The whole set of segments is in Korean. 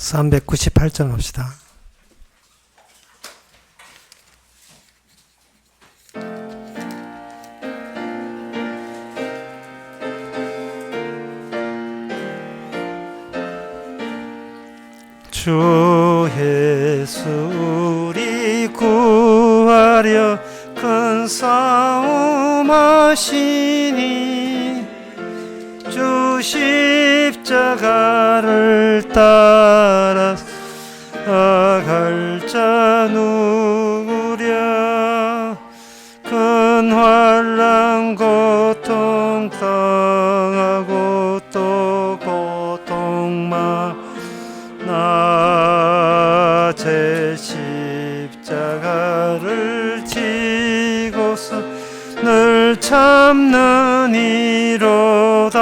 398장 합시다. 주 예수 우리 구하려 큰 싸움 하시니 주 십자가를 따라 갈 자 누구랴. 큰 환난 고통 당하고 또 고통 많아 제 십자가를 지고서 늘 참는 이로다.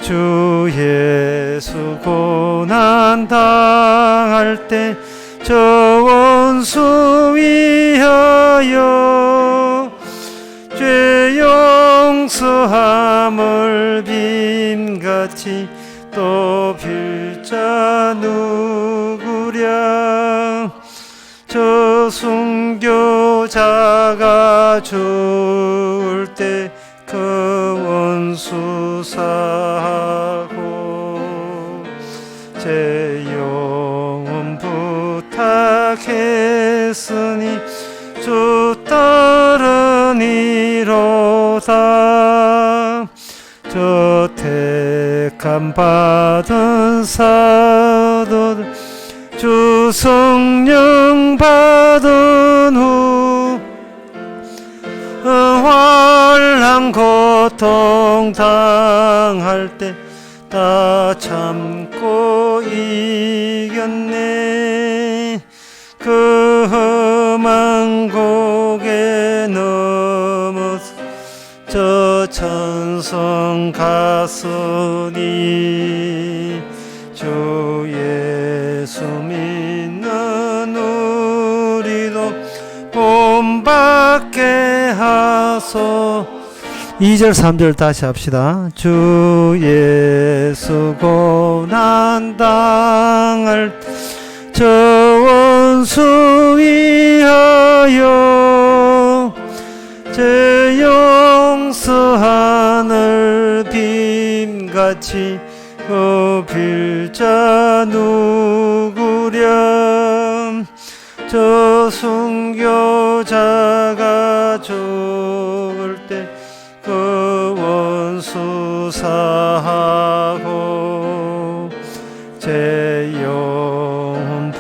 주 예수 고난 당할 때 저 원수 위하여 죄 용서함을 빔같이 또 빌 자 누구랴. 저 순교자가 죽을 때 그 원수 사하고 제 영혼 부탁했으니 주 따르니로다. 저 택함 받은 사도들 주 성령 받은 후 환난 고통 당할 때 다 참고 이겼네. 그 험한 고개 넘어서 저 천성 갔으니 주 예수 믿는 우리도 본받게 하소. 2절 3절 다시 합시다. 주 예수 고난 당할 저 원수 위하여 제 용서하늘 빔같이 빌 자 누구랴. 저 순교자가 죽을 때 그 원수 사하고 제 영혼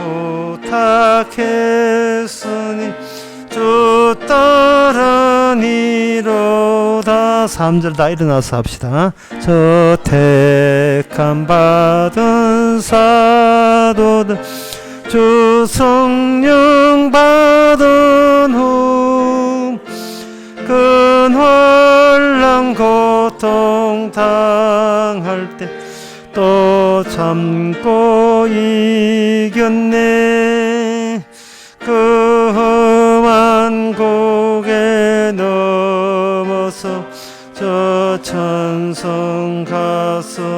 부탁했으니 주 따르니로다. 3절 다 일어나서 합시다. 저 택함 받은 사도들 주 성령 받은 후 큰 환난 고통 당할 때 또 참고 이겼네. 그 험한 고개 넘어서 저 천성 갔으니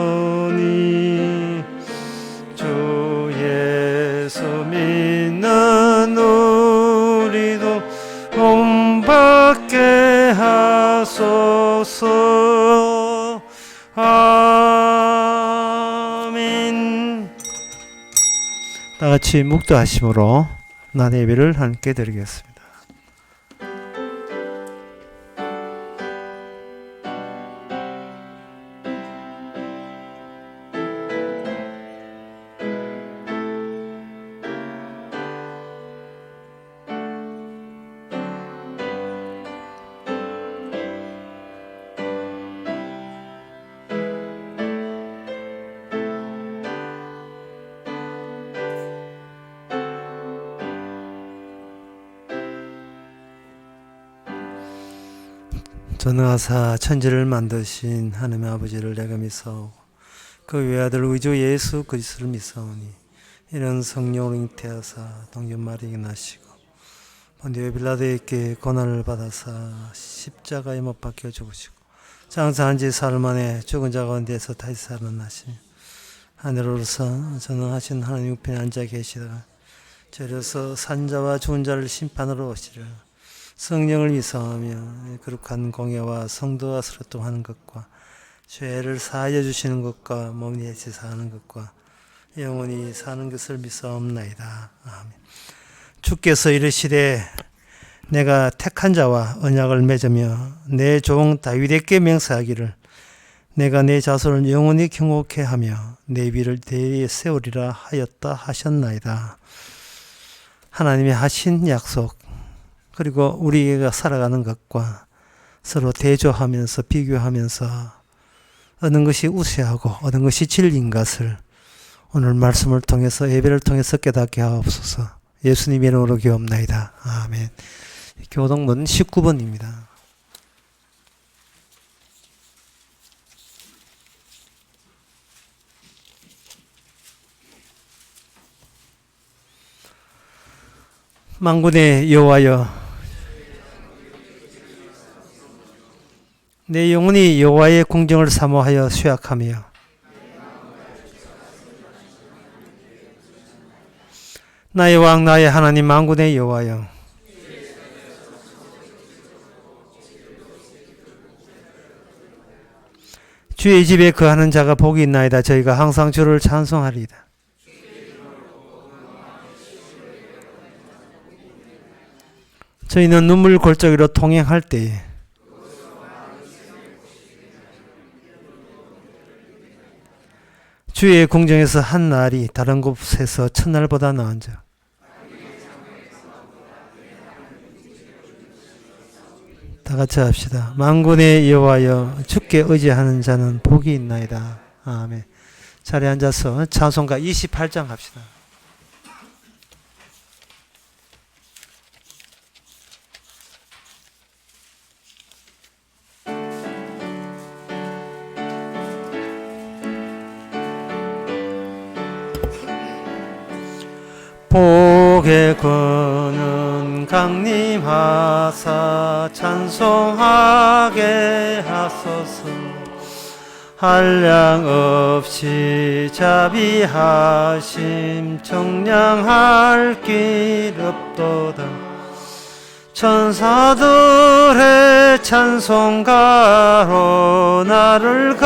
주 예수 믿는 우리도 본받게 하소서. 아멘. 다같이 묵도하심으로 나의 예배를 함께 드리겠습니다. 전능하사 천지를 만드신 하나님의 아버지를 내가 믿사오고 그 외아들 우리 주 예수 그리스도를 믿사오니 이런 성령을 잉태하사 동전 마리아에게 나시고 본디오 빌라도에게 고난을 받아사 십자가에 못 박혀 죽으시고 장사한 지 사흘 만에 죽은 자 가운데서 다시 살아나시며 하늘로서 전능하신 하나님 우편에 앉아 계시다가 저려서 산자와 죽은 자를 심판으로 오시려. 성령을 위성하며 거룩한 공예와 성도와 스로통하는 것과 죄를 사하여 주시는 것과 몸이 제사하는 것과 영원히 사는 것을 믿사옵나이다. 아멘. 주께서 이르시되 내가 택한 자와 언약을 맺으며 내 종 다윗에게 맹세하기를 내가 내 자손을 영원히 경고케 하며 내 비를 대위에 세우리라 하였다 하셨나이다. 하나님의 하신 약속, 그리고 우리가 살아가는 것과 서로 대조하면서 비교하면서 어느 것이 우세하고 어느 것이 진리인 것을 오늘 말씀을 통해서 예배를 통해서 깨닫게 하옵소서. 예수님의 이름으로 기도합나이다. 아멘. 교동문 19번입니다. 만군의 여호와여, 내 영혼이 여호와의 궁정을 사모하여 쇠약하며 나의 왕 나의 하나님 만군의 여호와여, 주의 집에 거하는 자가 복이 있나이다. 저희가 항상 주를 찬송하리이다. 저희는 눈물 골짜기로 통행할 때에 주의 궁정에서 한 날이 다른 곳에서 첫날보다 나은즉 다 같이 합시다. 만군의 여호와여, 주께 의지하는 자는 복이 있나이다. 아멘. 자리에 앉아서 찬송가 28장 합시다. 복의 근은 강림하사 찬송하게 하소서. 한량 없이 자비하심 청량할 길 없도다. 천사들의 찬송가로 나를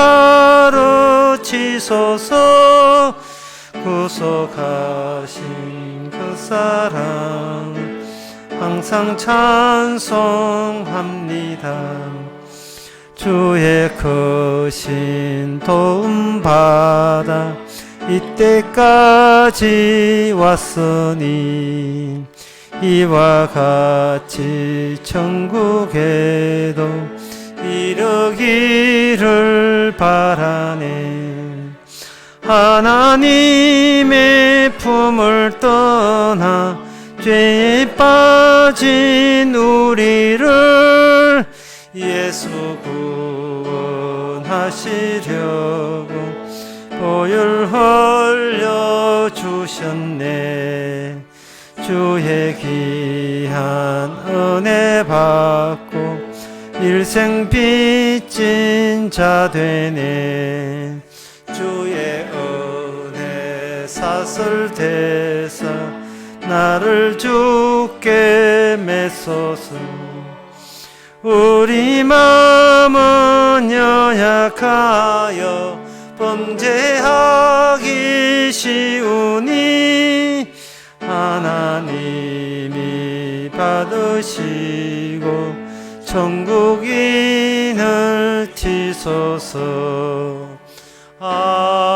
가르치소서. 구속하신 그 사랑 항상 찬송합니다. 주의 크신 도움 받아 이때까지 왔으니 이와 같이 천국에도 이르기를 바라네. 하나님의 품을 떠나 죄에 빠진 우리를 예수 구원하시려고 보혈 흘려 주셨네. 주의 귀한 은혜 받고 일생 빚진 자 되네. 주의 은혜 사슬 대사 나를 주께 메소서. 우리 마음은 연약하여 범죄하기 쉬우니 하나님이 받으시고 천국인을 치소서. 아멘.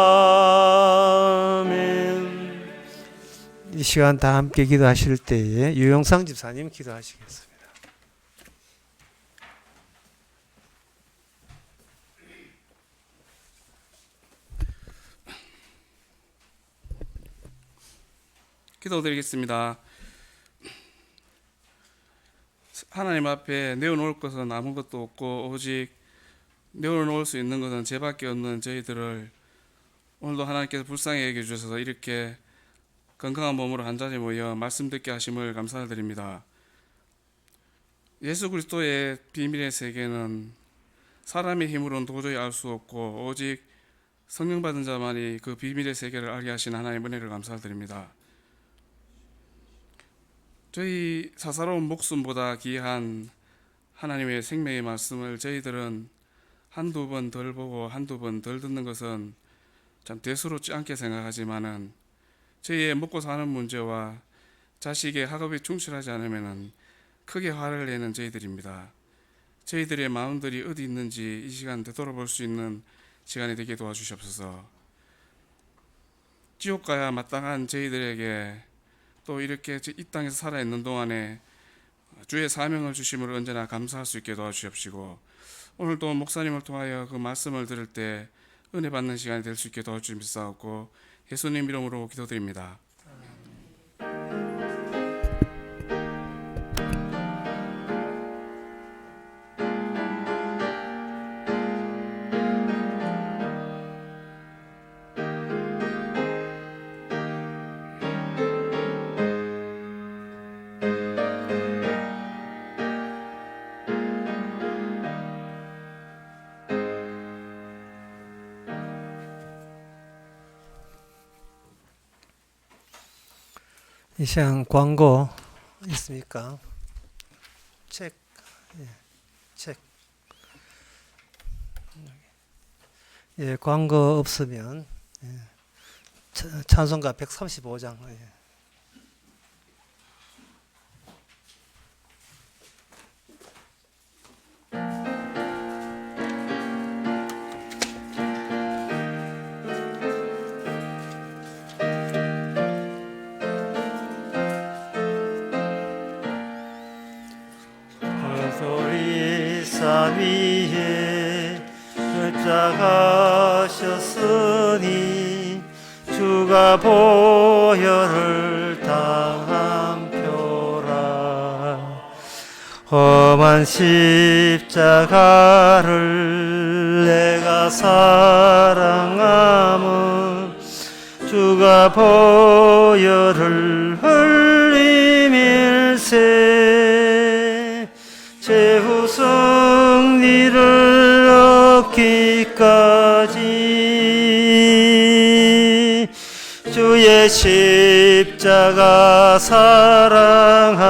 이 시간 다 함께 기도하실 때에 유영상 집사님 기도하시겠습니다. 기도드리겠습니다. 하나님 앞에 내어놓을 것은 아무것도 없고 오직 내어놓을 수 있는 것은 죄밖에 없는 저희들을 오늘도 하나님께서 불쌍히 여겨주셔서 이렇게 건강한 몸으로 한 자리에 모여 말씀 듣게 하심을 감사드립니다. 예수 그리스도의 비밀의 세계는 사람의 힘으로는 도저히 알 수 없고 오직 성령 받은 자만이 그 비밀의 세계를 알게 하신 하나님의 은혜를 감사드립니다. 저희 사사로운 목숨보다 귀한 하나님의 생명의 말씀을 저희들은 한두 번 덜 보고 한두 번 덜 듣는 것은 참 대수롭지 않게 생각하지만은 저희의 먹고 사는 문제와 자식의 학업에 충실하지 않으면 크게 화를 내는 저희들입니다. 저희들의 마음들이 어디 있는지 이 시간 되돌아볼 수 있는 시간이 되게 도와주시옵소서. 지옥 가야 마땅한 저희들에게 또 이렇게 이 땅에서 살아있는 동안에 주의 사명을 주심을 언제나 감사할 수 있게 도와주시옵시고, 오늘도 목사님을 통하여 그 말씀을 들을 때 은혜 받는 시간이 될 수 있게 도와주시옵소서. 예수님 이름으로 기도드립니다. 이 시간 광고 있습니까? 책, 책. 예, 광고 없으면 찬송가 135장. 소리 산 위에 십자가셨으니 주가 보혈을 당한 표라. 험한 십자가를 내가 사랑함은 주가 보혈을 흘림일세. 최후 승리를 얻기까지 주의 십자가 사랑하리.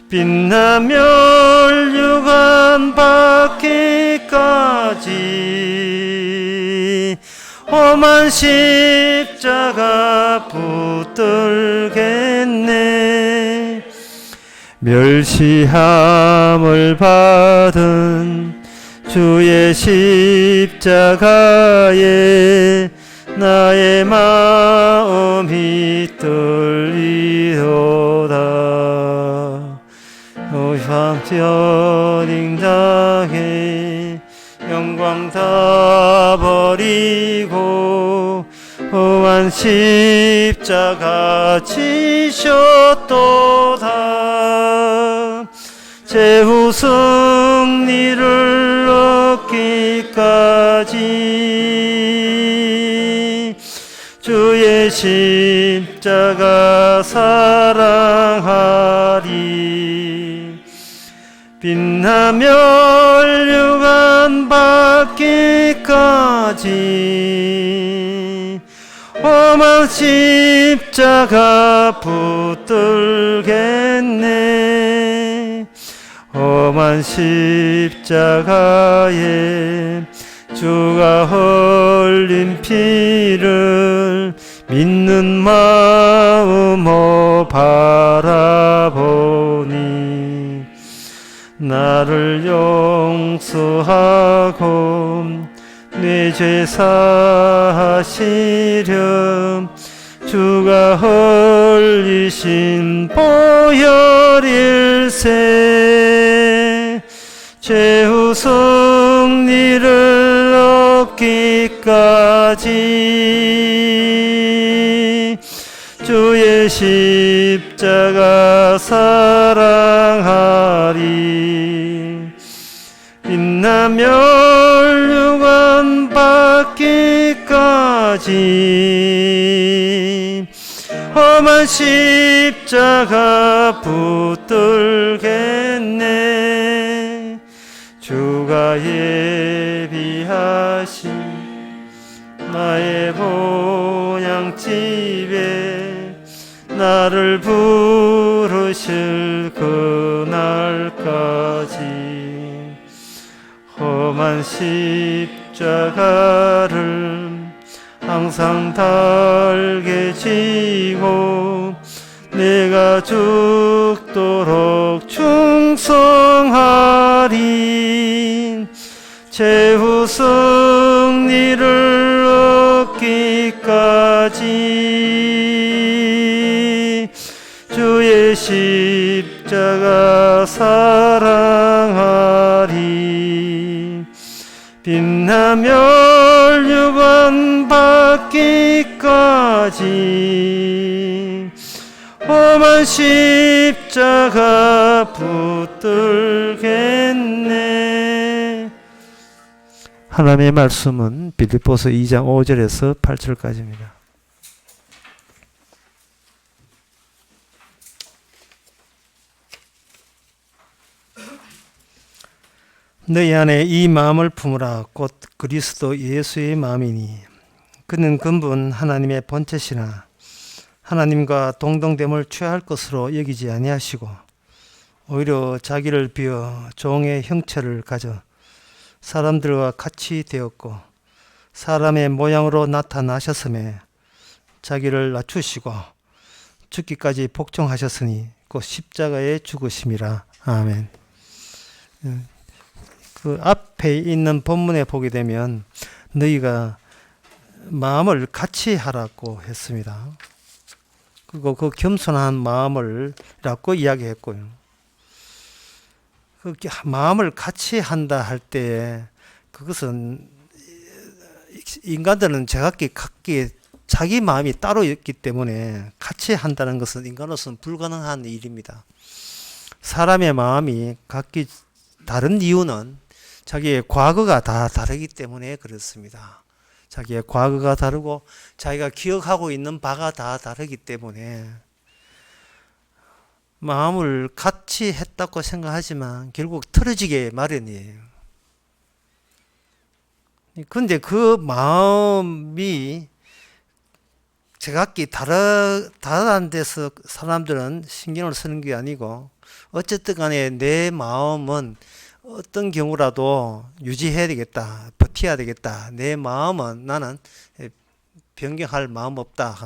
빛나며 멸류관 받기까지 험한 십자가 붙들겠네. 멸시함을 받은 주의 십자가에 나의 마음이 떨리도다. 오상편 당해 영광 다 버리고 험한 십자가 지셨도다. 최후 승리를 얻기까지 주의 십자가 사랑하리. 빛나며 멸류관 받기까지 험한 십자가 붙들겠네. 험한 십자가에 주가 흘린 피를 믿는 마음으로 바라보니 나를 용서하고 내 죄 사하시렴. 주가 흘리신 보혈일세. 최후 승리를 얻기까지 주의 십자가 사랑하리. 빛나며 멸류관 받기까지 험한 십자가 붙들겠네. 주가 내가 예비하신 나의 본향집에 나를 부르실 그날까지 험한 십자가를 항상 달게 지고 내가 죽도록 충성하리 최후 승리를 얻기까지 주의 십자가 사랑하리 빛나며 유관 받기까지 험한 십자가 붙들겠네. 하나님의 말씀은 빌립보서 2장 5절에서 8절까지입니다. 너희 안에 이 마음을 품으라. 곧 그리스도 예수의 마음이니 그는 근본 하나님의 본체시나 하나님과 동등됨을 취할 것으로 여기지 아니하시고 오히려 자기를 비어 종의 형체를 가져 사람들과 같이 되었고 사람의 모양으로 나타나셨음에 자기를 낮추시고 죽기까지 복종하셨으니 곧 십자가에 죽으심이라. 아멘. 그 앞에 있는 본문에 보게 되면 너희가 마음을 같이 하라고 했습니다. 그리고 그 겸손한 마음을 라고 이야기했고요. 그 마음을 같이 한다 할 때 그것은 인간들은 제각기 각기 자기 마음이 따로 있기 때문에 같이 한다는 것은 인간으로서는 불가능한 일입니다. 사람의 마음이 각기 다른 이유는 자기의 과거가 다 다르기 때문에 그렇습니다. 자기의 과거가 다르고 자기가 기억하고 있는 바가 다 다르기 때문에 마음을 같이 했다고 생각하지만 결국 틀어지게 마련이에요. 그런데 그 마음이 제각기 다른 데서 사람들은 신경을 쓰는 게 아니고 어쨌든 간에 내 마음은 어떤 경우라도 유지해야 되겠다, 버텨야 되겠다. 내 마음은 나는 변경할 마음 없다.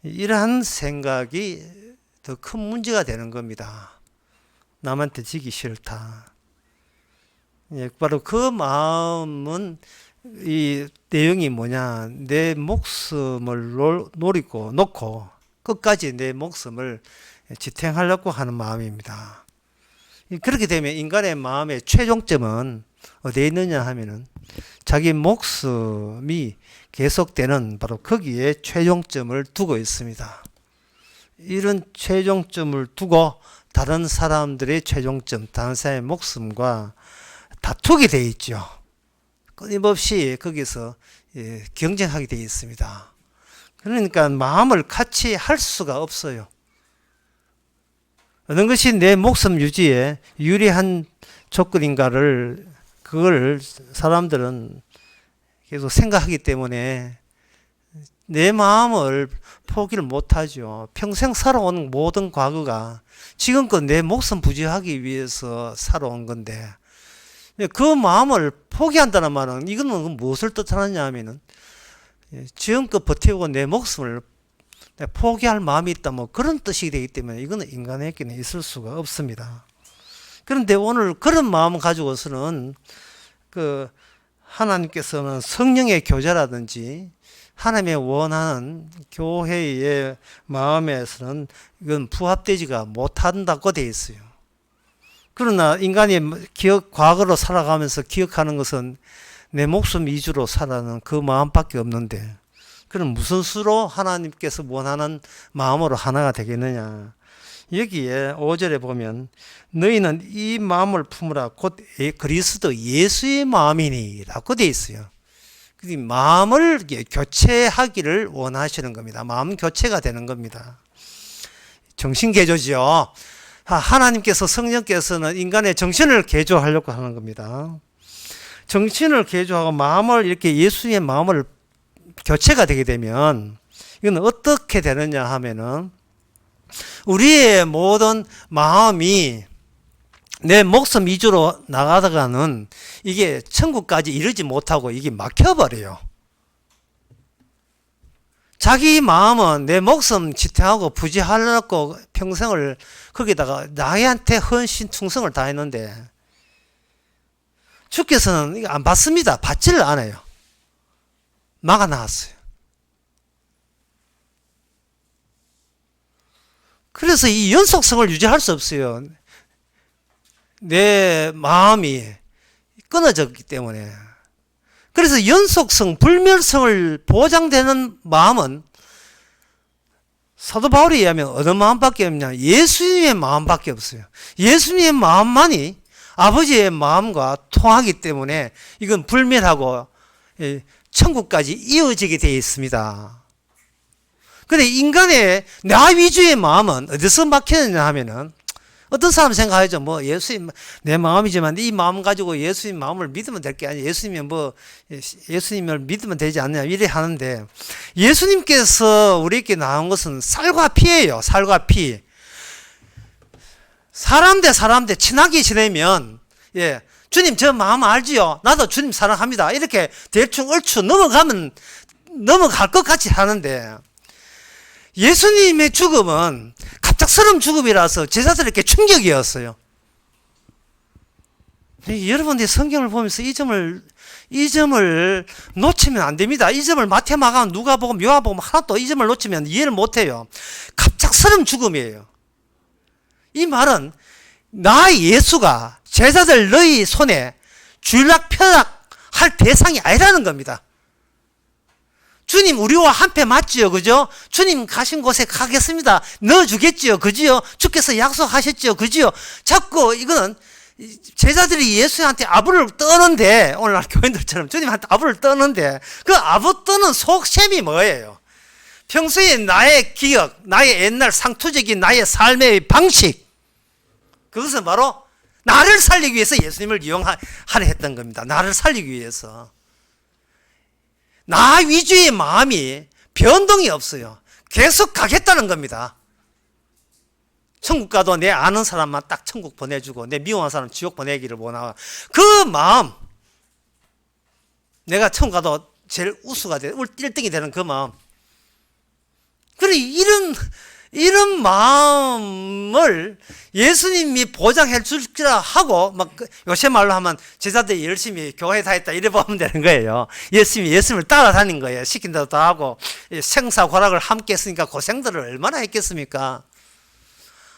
이러한 생각이 더 큰 문제가 되는 겁니다. 남한테 지기 싫다. 바로 그 마음은 이 내용이 뭐냐? 내 목숨을 놓고 끝까지 내 목숨을 지탱하려고 하는 마음입니다. 그렇게 되면 인간의 마음의 최종점은 어디에 있느냐 하면은 자기 목숨이 계속되는 바로 거기에 최종점을 두고 있습니다. 이런 최종점을 두고 다른 사람들의 최종점, 다른 사람의 목숨과 다투게 되어 있죠. 끊임없이 거기서 경쟁하게 되어 있습니다. 그러니까 마음을 같이 할 수가 없어요. 어느 것이 내 목숨 유지에 유리한 조건인가를 그걸 사람들은 계속 생각하기 때문에 내 마음을 포기를 못하죠. 평생 살아온 모든 과거가 지금껏 내 목숨 부지하기 위해서 살아온 건데 그 마음을 포기한다는 말은 이거는 무엇을 뜻하느냐 하면은 지금껏 버티고 내 목숨을 포기할 마음이 있다 뭐 그런 뜻이 되기 때문에 이거는 인간에게는 있을 수가 없습니다. 그런데 오늘 그런 마음 가지고서는 그 하나님께서는 성령의 교제라든지 하나님의 원하는 교회의 마음에서는 이건 부합되지가 못한다고 되어 있어요. 그러나 인간이 과거로 살아가면서 기억하는 것은 내 목숨 위주로 살아가는 그 마음밖에 없는데 그럼 무슨 수로 하나님께서 원하는 마음으로 하나가 되겠느냐. 여기에 5절에 보면 너희는 이 마음을 품으라 곧 그리스도 예수의 마음이니 라고 되어 있어요. 마음을 교체하기를 원하시는 겁니다. 마음 교체가 되는 겁니다. 정신개조죠. 하나님께서 성령께서는 인간의 정신을 개조하려고 하는 겁니다. 정신을 개조하고 마음을 이렇게 예수님의 마음을 교체가 되게 되면 이건 어떻게 되느냐 하면은 우리의 모든 마음이 내 목숨 위주로 나가다가는 이게 천국까지 이르지 못하고 이게 막혀버려요. 자기 마음은 내 목숨 지탱하고 부지하려고 평생을 거기다가 나한테 헌신 충성을 다했는데 주께서는 이거 안 받습니다. 받지를 않아요. 막아놨어요. 그래서 이 연속성을 유지할 수 없어요. 내 마음이 끊어졌기 때문에. 그래서 연속성, 불멸성을 보장되는 마음은 사도 바울에 의하면 어느 마음밖에 없냐? 예수님의 마음밖에 없어요. 예수님의 마음만이 아버지의 마음과 통하기 때문에 이건 불멸하고 천국까지 이어지게 되어 있습니다. 근데 인간의 나 위주의 마음은 어디서 막히느냐 하면은 어떤 사람 생각하죠. 뭐 예수님 내 마음이지만 이 마음 가지고 예수님 마음을 믿으면 될 게 아니에요. 예수님을 믿으면 되지 않느냐 이래 하는데 예수님께서 우리에게 나온 것은 살과 피예요. 살과 피. 사람 대 사람 대 친하게 지내면 주님 저 마음 알지요? 나도 주님 사랑합니다. 이렇게 대충 얼추 넘어갈 것 같이 하는데 예수님의 죽음은 갑작스러운 죽음이라서 제자들에게 충격이었어요. 여러분들이 성경을 보면서 이 점을 놓치면 안 됩니다. 이 점을 마태, 마가, 누가복음, 요한복음 하나도 이 점을 놓치면 이해를 못해요. 갑작스러운 죽음이에요. 이 말은 나 예수가 제자들 너희 손에 쥐락펴락할 대상이 아니라는 겁니다. 주님 우리와 한패 맞지요, 그죠? 주님 가신 곳에 가겠습니다. 넣어주겠지요, 그지요? 주께서 약속하셨지요, 그지요? 자꾸 이거는 제자들이 예수한테 아부를 떠는데 오늘날 교인들처럼 주님한테 아부를 떠는데 그 아부 떠는 속셈이 뭐예요? 평소에 나의 기억, 나의 옛날 상투적인 나의 삶의 방식 그것은 바로 나를 살리기 위해서 예수님을 이용하려 했던 겁니다. 나를 살리기 위해서. 나 위주의 마음이 변동이 없어요. 계속 가겠다는 겁니다. 천국 가도 내 아는 사람만 딱 천국 보내주고 내 미워하는 사람 지옥 보내기를 원하고 그 마음 내가 천국 가도 제일 우수가 돼 1등이 되는 그 마음 그래 이런 마음을 예수님이 보장해 줄지라 하고 막 요새 말로 하면 제자들이 열심히 교회 다녔다 이래 보면 되는 거예요. 예수님을 따라다닌 거예요. 시킨 대로 다 하고 생사고락을 함께 했으니까 고생들을 얼마나 했겠습니까?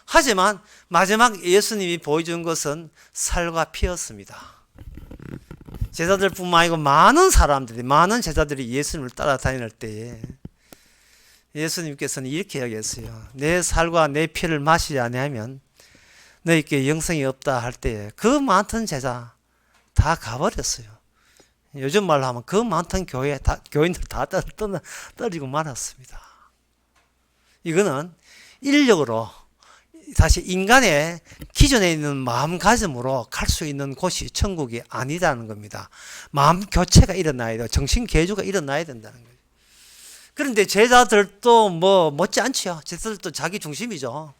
하지만 마지막 예수님이 보여준 것은 살과 피였습니다. 제자들뿐만 아니고 많은 제자들이 예수님을 따라다닐 때에 예수님께서는 이렇게 이야기했어요. 내 살과 내 피를 마시지 아니하면 너희께 영생이 없다 할 때에 그 많던 제자 다 가버렸어요. 요즘 말로 하면 그 많던 교인들 다 떨어지고 말았습니다. 이거는 인력으로 다시 인간의 기존에 있는 마음가짐으로 갈 수 있는 곳이 천국이 아니라는 겁니다. 마음 교체가 일어나야 돼요. 정신 개조가 일어나야 된다는 거예요. 그런데 제자들도 못지않지요. 제자들도 자기 중심이죠.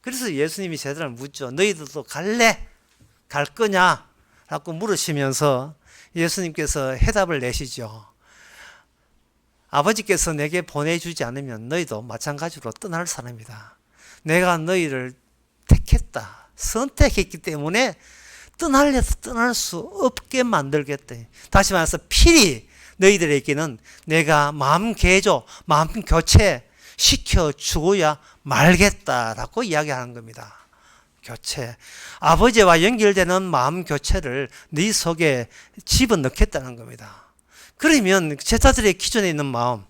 그래서 예수님이 제자들을 묻죠. 너희들도 갈래? 갈 거냐? 라고 물으시면서 예수님께서 해답을 내시죠. 아버지께서 내게 보내주지 않으면 너희도 마찬가지로 떠날 사람이다. 내가 너희를 택했다. 선택했기 때문에 떠날래도 떠날 수 없게 만들겠다. 다시 말해서 필히 너희들에게는 내가 마음 개조, 마음 교체 시켜주고야 말겠다라고 이야기하는 겁니다. 교체. 아버지와 연결되는 마음 교체를 네 속에 집어넣겠다는 겁니다. 그러면 제자들의 기존에 있는 마음,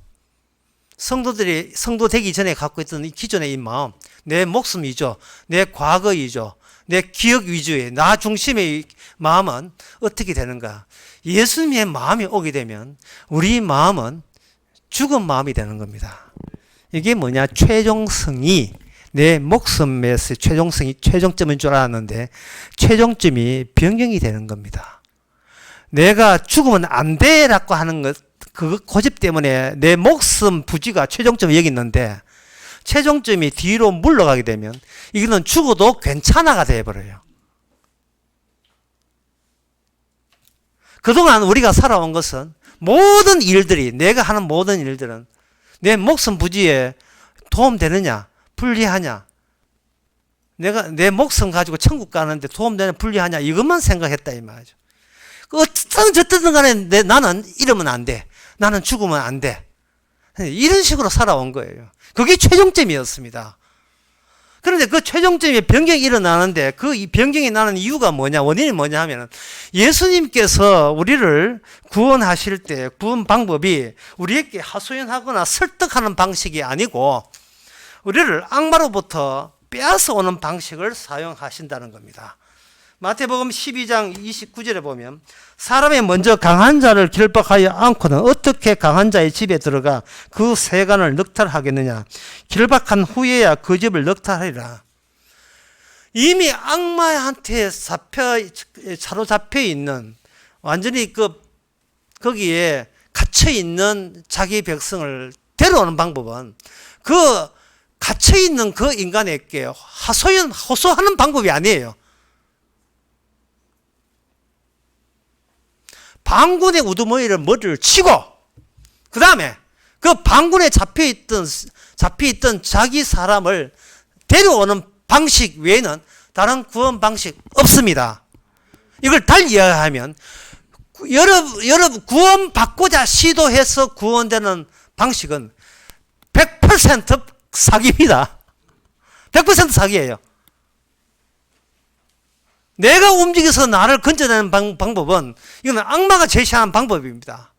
성도 되기 전에 갖고 있던 이 기존의 이 마음, 내 목숨 위주, 내 과거 위주, 내 기억 위주의 나 중심의 마음은 어떻게 되는가? 예수님의 마음이 오게 되면 우리 마음은 죽은 마음이 되는 겁니다. 이게 뭐냐? 최종성이 내 목숨에서 최종점인 줄 알았는데 최종점이 변경이 되는 겁니다. 내가 죽으면 안 돼라고 하는 것, 그 고집 때문에 내 목숨 부지가 최종점에 여기 있는데 최종점이 뒤로 물러가게 되면 이거는 죽어도 괜찮아가 돼버려요. 그동안 우리가 살아온 것은 모든 일들이, 내가 하는 모든 일들은 내 목숨 부지에 도움되느냐, 불리하냐, 내가 내 목숨 가지고 천국 가는데 도움되냐, 불리하냐, 이것만 생각했다 이 말이죠. 어쨌든 저쨌든 간에 나는 이러면 안 돼. 나는 죽으면 안 돼. 이런 식으로 살아온 거예요. 그게 최종점이었습니다. 그런데 그 최종점에 변경이 일어나는데 그 변경이 나는 이유가 뭐냐, 원인이 뭐냐 하면 예수님께서 우리를 구원하실 때 구원 방법이 우리에게 하소연하거나 설득하는 방식이 아니고 우리를 악마로부터 빼앗아 오는 방식을 사용하신다는 겁니다. 마태복음 12장 29절에 보면 사람이 먼저 강한 자를 결박하여 안고는 어떻게 강한 자의 집에 들어가 그 세간을 넉탈하겠느냐. 결박한 후에야 그 집을 넉탈하리라. 이미 악마한테 사로잡혀 있는, 완전히 거기에 갇혀 있는 자기 백성을 데려오는 방법은 그 갇혀 있는 그 인간에게 호소하는 방법이 아니에요. 방군의 우두머리를 머리를 치고 그 다음에 그 방군에 잡혀있던 자기 사람을 데려오는 방식 외에는 다른 구원 방식 없습니다. 이걸 달리 이야기하면 여러분 구원받고자 시도해서 구원되는 방식은 100% 사기입니다. 100% 사기예요. 내가 움직여서 나를 건져내는 방법은 이거는 악마가 제시하는 방법입니다.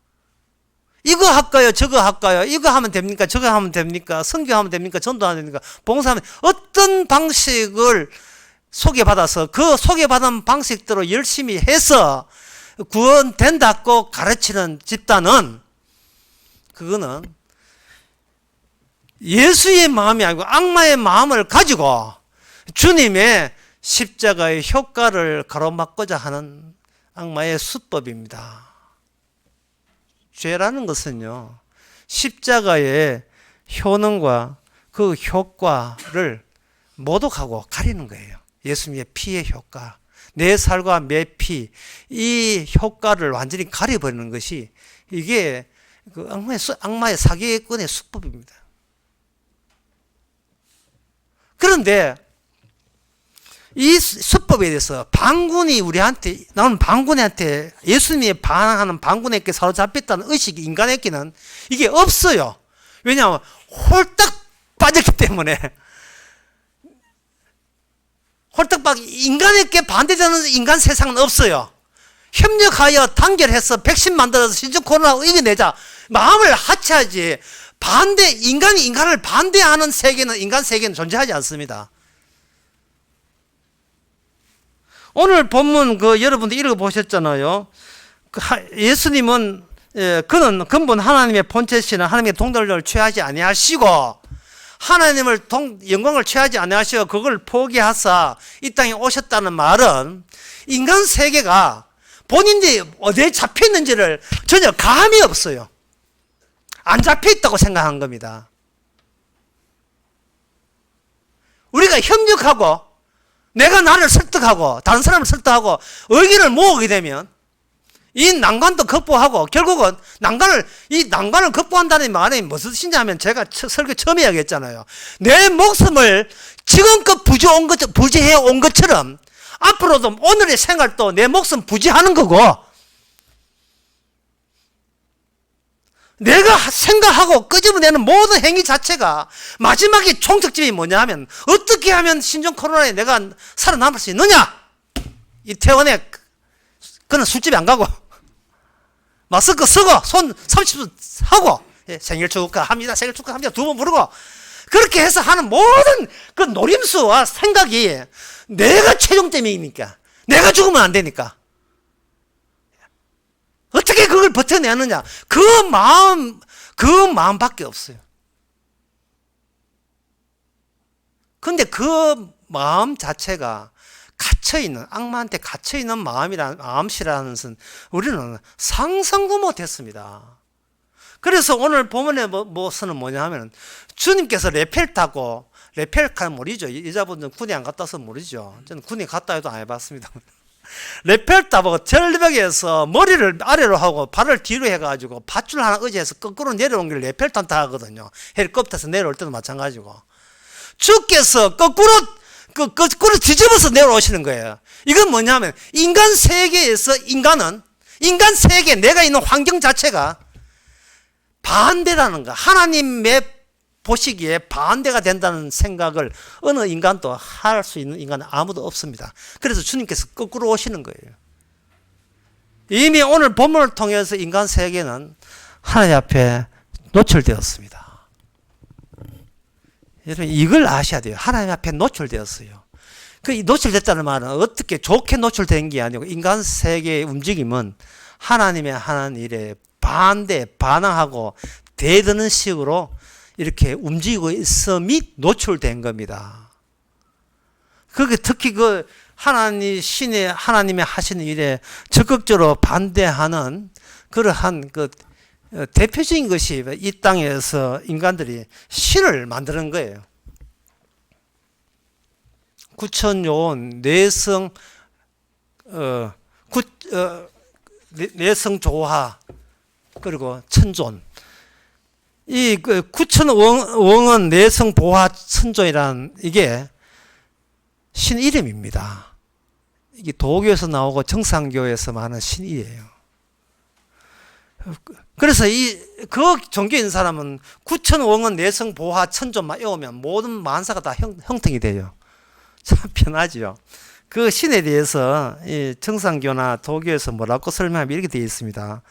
이거 할까요? 저거 할까요? 이거 하면 됩니까? 저거 하면 됩니까? 선교하면 됩니까? 전도하면 됩니까? 봉사하면 어떤 방식을 소개받아서 그 소개받은 방식대로 열심히 해서 구원된다고 가르치는 집단은 그거는 예수의 마음이 아니고 악마의 마음을 가지고 주님의 십자가의 효과를 가로막고자 하는 악마의 수법입니다. 죄라는 것은요, 십자가의 효능과 그 효과를 모독하고 가리는 거예요. 예수님의 피의 효과, 내 살과 내 피, 이 효과를 완전히 가려버리는 것이 이게 그 악마의 사기꾼의 수법입니다. 그런데 이 수법에 대해서 나는 방군한테 예수님이 반항하는 방군에게 사로잡혔다는 의식이 인간에게는 이게 없어요. 왜냐하면 홀딱 빠졌기 때문에. 홀딱 인간에게 반대되는 인간 세상은 없어요. 협력하여 단결해서 백신 만들어서 신종 코로나 이겨내자. 마음을 합쳐야지. 인간이 인간을 반대하는 세계는, 인간 세계는 존재하지 않습니다. 오늘 본문 여러분들 읽어보셨잖아요. 예수님은 그는 근본 하나님의 본체시는 하나님의 동달력을 취하지 아니하시고 하나님을 영광을 취하지 아니하시고 그걸 포기하사 이 땅에 오셨다는 말은 인간 세계가 본인들이 어디에 잡혀있는지를 전혀 감이 없어요. 안 잡혀있다고 생각한 겁니다. 우리가 협력하고 내가 나를 설득하고 다른 사람을 설득하고 의견을 모으게 되면 이 난관도 극복하고 결국은 이 난관을 극복한다는 말이 무슨 뜻인지 하면 제가 설교 처음에 이야기했잖아요. 내 목숨을 지금껏 부지해 온 것처럼 앞으로도 오늘의 생활도 내 목숨 부지하는 거고 내가 생각하고 끄집어내는 모든 행위 자체가 마지막에 총책점이 뭐냐 하면 어떻게 하면 신종 코로나에 내가 살아남을 수 있느냐? 이태원에 그는 술집에 안 가고 마스크 쓰고 손 30분 하고 생일 축하합니다. 생일 축하합니다. 두 번 부르고 그렇게 해서 하는 모든 그 노림수와 생각이 내가 최종점이니까 내가 죽으면 안 되니까 어떻게 그걸 버텨내느냐? 그 마음밖에 없어요. 근데 그 마음 자체가 갇혀있는, 악마한테 갇혀있는 마음씨라는 것은 우리는 상상도 못했습니다. 그래서 오늘 본문의 모습은 뭐냐 하면 주님께서 레펠 타고, 레펠칸 모르죠. 여자분들은 군에 안 갔다 와서 모르죠. 저는 군에 갔다 해도 안 해봤습니다. 레펠 타고 절벽에서 머리를 아래로 하고 발을 뒤로 해가지고 밧줄 하나 의지해서 거꾸로 내려온 게 레펠 탄다 하거든요. 헬리콥터에서 내려올 때도 마찬가지고. 주께서 거꾸로 뒤집어서 내려오시는 거예요. 이건 뭐냐면 인간 세계에서 인간 세계, 내가 있는 환경 자체가 반대라는 거. 하나님의 보시기에 반대가 된다는 생각을 어느 인간도 할 수 있는 인간은 아무도 없습니다. 그래서 주님께서 거꾸로 오시는 거예요. 이미 오늘 본문을 통해서 인간 세계는 하나님 앞에 노출되었습니다. 여러분 이걸 아셔야 돼요. 하나님 앞에 노출되었어요. 그 노출됐다는 말은 어떻게 좋게 노출된 게 아니고 인간 세계의 움직임은 하나님의 하는 일에 반항하고 대드는 식으로 이렇게 움직이고 있음이 노출된 겁니다. 그게 특히 그 하나님의 하시는 일에 적극적으로 반대하는 그러한 그 대표적인 것이 이 땅에서 인간들이 신을 만드는 거예요. 구천요원, 내성조화, 그리고 천존. 이 구천왕은 내성보화 천존이라는 이게 신 이름입니다. 이게 도교에서 나오고 정상교에서 말하는 신이에요. 그래서 그 종교에 있는 사람은 구천왕은 내성보화 천존만 외우면 모든 만사가 다 형통이 돼요. 참 편하죠. 그 신에 대해서 이 정상교나 도교에서 뭐라고 설명하면 이렇게 되어 있습니다.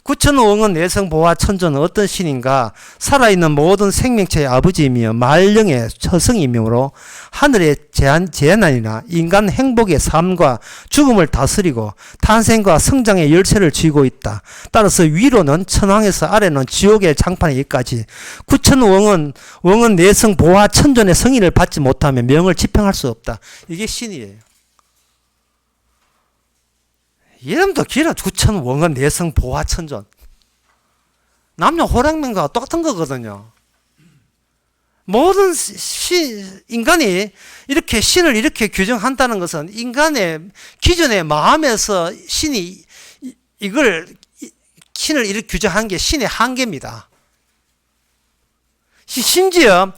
구천왕은 내성보화 천존은 어떤 신인가? 살아있는 모든 생명체의 아버지이며 말령의 처성이므로 하늘의 재난이나 인간 행복의 삶과 죽음을 다스리고 탄생과 성장의 열쇠를 쥐고 있다. 따라서 위로는 천왕에서 아래는 지옥의 장판에 있기까지 구천왕은 내성보화 천존의 성인을 받지 못하면 명을 집행할 수 없다. 이게 신이에요. 이름도 길어. 구천왕은 내성보화 천존. 남녀 호랑맹과 똑같은 거거든요. 모든 인간이 이렇게 신을 이렇게 규정한다는 것은 인간의 기존의 마음에서 신을 이렇게 규정한 게 신의 한계입니다. 심지어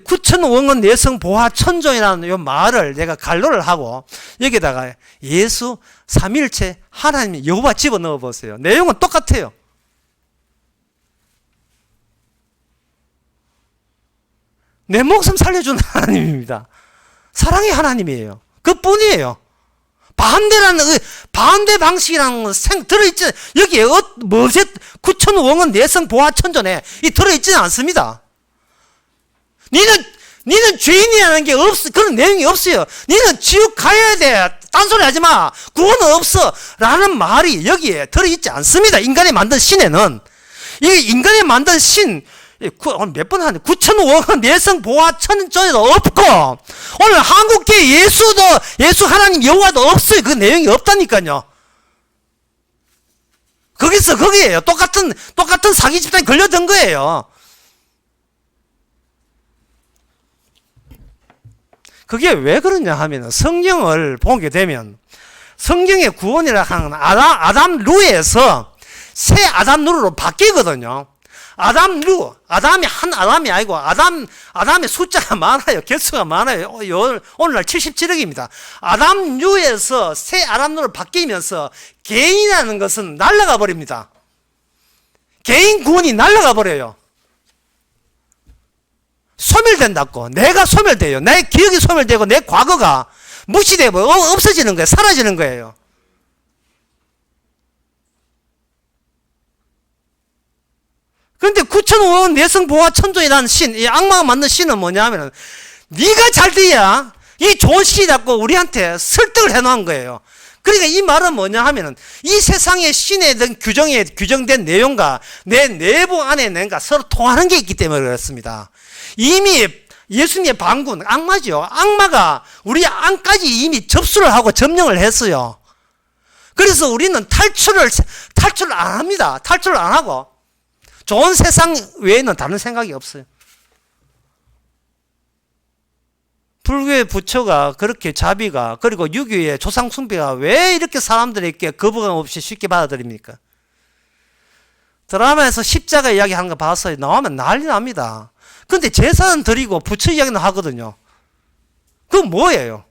구천왕은 내성보화 천존이라는 이 말을 내가 갈로를 하고 여기다가 예수 삼위일체 하나님 여호와 집어넣어 보세요. 내용은 똑같아요. 내 목숨 살려주는 하나님입니다. 사랑의 하나님이에요. 그뿐이에요. 반대 방식이라는 건 들어있지, 여기에 구천왕은 내성보화 천존에 들어있지는 않습니다. 니는 죄인이라는 게 그런 내용이 없어요. 니는 지옥 가야 돼. 딴소리 하지 마. 구원은 없어. 라는 말이 여기에 들어있지 않습니다. 인간이 만든 신에는. 이 인간이 만든 신, 몇 번 하는데, 구천왕은 내성보화 천존에도 없고, 오늘 한국계 예수 하나님 여호와도 없어요. 그 내용이 없다니까요. 거기에요. 똑같은 사기 집단에 걸려든 거예요. 그게 왜 그러냐 하면 성경을 보게 되면 성경의 구원이라 하는 아담 루에서 새 아담 루로 바뀌거든요. 아담이 한 아담이 아니고 아담의 숫자가 많아요. 개수가 많아요. 오늘날 77억입니다. 아담 루에서 새 아담 루로 바뀌면서 개인이라는 것은 날아가 버립니다. 개인 구원이 날아가 버려요. 소멸된다고. 내가 소멸돼요. 내 기억이 소멸되고 내 과거가 무시되고 없어지는 거예요. 사라지는 거예요. 그런데 구천왕은 내성보화 천존이라는 신, 이 악마가 만든 신은 뭐냐 하면 네가 잘 돼야 이 좋은 신이라고 우리한테 설득을 해놓은 거예요. 그러니까 이 말은 뭐냐 하면은 이 세상의 신에 대한 규정된 내용과 내 내부 안에 내가 서로 통하는 게 있기 때문에 그렇습니다. 이미 예수님의 반군, 악마죠. 악마가 우리 안까지 이미 접수를 하고 점령을 했어요. 그래서 우리는 탈출을 안 합니다. 탈출을 안 하고 좋은 세상 외에는 다른 생각이 없어요. 불교의 부처가 그렇게 자비가, 그리고 유교의 조상 숭배가 왜 이렇게 사람들에게 거부감 없이 쉽게 받아들입니까? 드라마에서 십자가 이야기하는 거 봤어요. 나오면 난리 납니다. 근데 제사는 드리고 부처 이야기는 하거든요. 그건 뭐예요?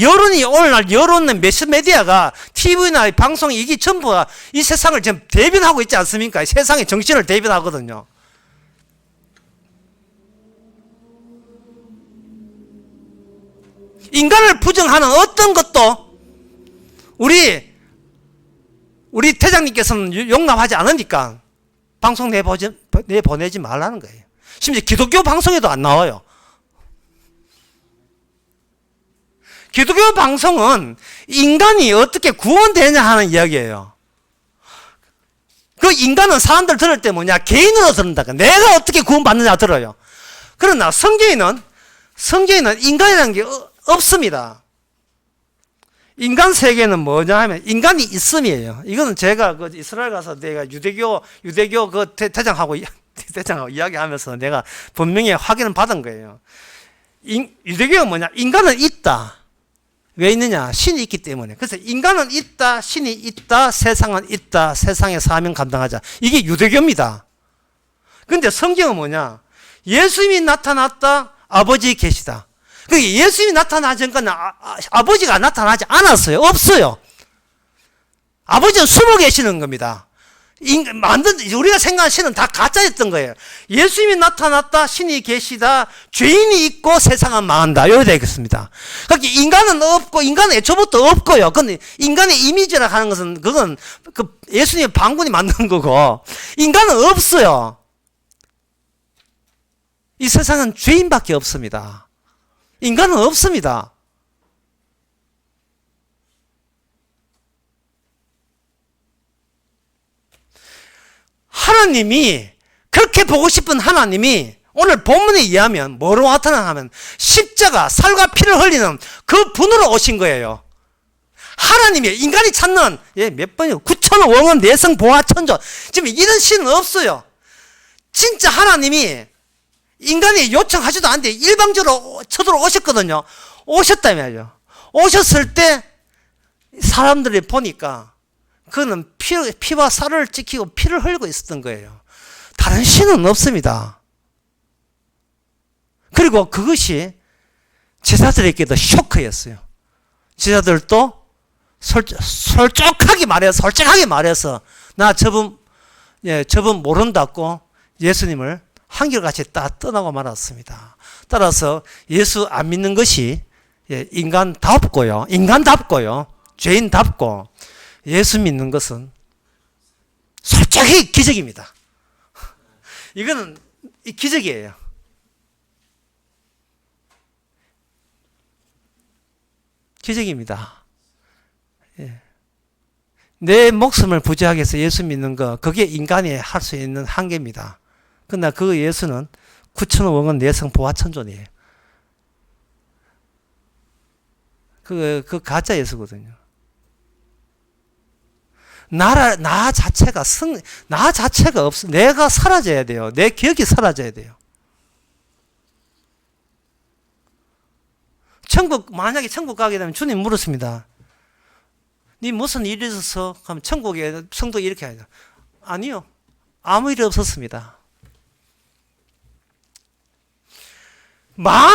여론이, 오늘날 여론은 매스메디아가 TV나 방송 이게 전부가 이 세상을 지금 대변하고 있지 않습니까? 세상의 정신을 대변하거든요. 인간을 부정하는 어떤 것도 우리 대장님께서는 용납하지 않으니까 방송 내보내지 말라는 거예요. 심지어 기독교 방송에도 안 나와요. 기독교 방송은 인간이 어떻게 구원되냐 하는 이야기예요. 그 인간은 사람들 들을 때 뭐냐? 개인으로 듣는다. 내가 어떻게 구원받느냐 들어요. 그러나 성경에는 인간이라는 게 없습니다. 인간 세계는 뭐냐 하면 인간이 있음이에요. 이거는 제가 그 이스라엘 가서 내가 유대교 그 대장하고 이야기하면서 내가 분명히 확인을 받은 거예요. 유대교가 뭐냐? 인간은 있다. 왜 있느냐? 신이 있기 때문에. 그래서 인간은 있다, 신이 있다, 세상은 있다, 세상의 사명 감당하자. 이게 유대교입니다. 근데 성경은 뭐냐? 예수님이 나타났다, 아버지 계시다. 그게 예수님이 나타나지 않거나 아버지가 나타나지 않았어요. 없어요. 아버지는 숨어 계시는 겁니다. 우리가 생각하는 신은 다 가짜였던 거예요. 예수님이 나타났다, 신이 계시다, 죄인이 있고 세상은 망한다. 이렇게 되겠습니다. 그러니까 인간은 없고, 인간은 애초부터 없고요. 근데 인간의 이미지라 하는 것은, 그건 예수님의 반군이 만든 거고, 인간은 없어요. 이 세상은 죄인밖에 없습니다. 인간은 없습니다. 하나님이, 그렇게 보고 싶은 하나님이 오늘 본문에 의하면 뭐로 나타나면 십자가, 살과 피를 흘리는 그 분으로 오신 거예요. 하나님이 인간이 찾는, 몇 번이요? 9천억 원원 내성 보화 천조. 지금 이런 신은 없어요. 진짜 하나님이 인간이 요청하지도 않는데 일방적으로 쳐들어 오셨거든요. 오셨다며요. 오셨을 때 사람들이 보니까 그는 피와 살을 지키고 피를 흘리고 있었던 거예요. 다른 신은 없습니다. 그리고 그것이 제자들에게도 쇼크였어요. 제자들도 솔직하게 말해서 나 저분 모른다고 예수님을 한결같이 떠나고 말았습니다. 따라서 예수 안 믿는 것이 인간답고요. 죄인답고 예수 믿는 것은 솔직히 기적입니다. 이거는 기적이에요. 기적입니다. 내 목숨을 부지하기 위해서 예수 믿는 거, 그게 인간이 할 수 있는 한계입니다. 그러나 그 예수는 9천억 원 내성 보화천존이에요. 그 가짜 예수거든요. 나 자체가 없어. 내가 사라져야 돼요. 내 기억이 사라져야 돼요. 만약에 천국 가게 되면 주님 물었습니다. 네 무슨 일이 있어서? 그럼 천국에 성도 이렇게 하죠. 아니요. 아무 일이 없었습니다.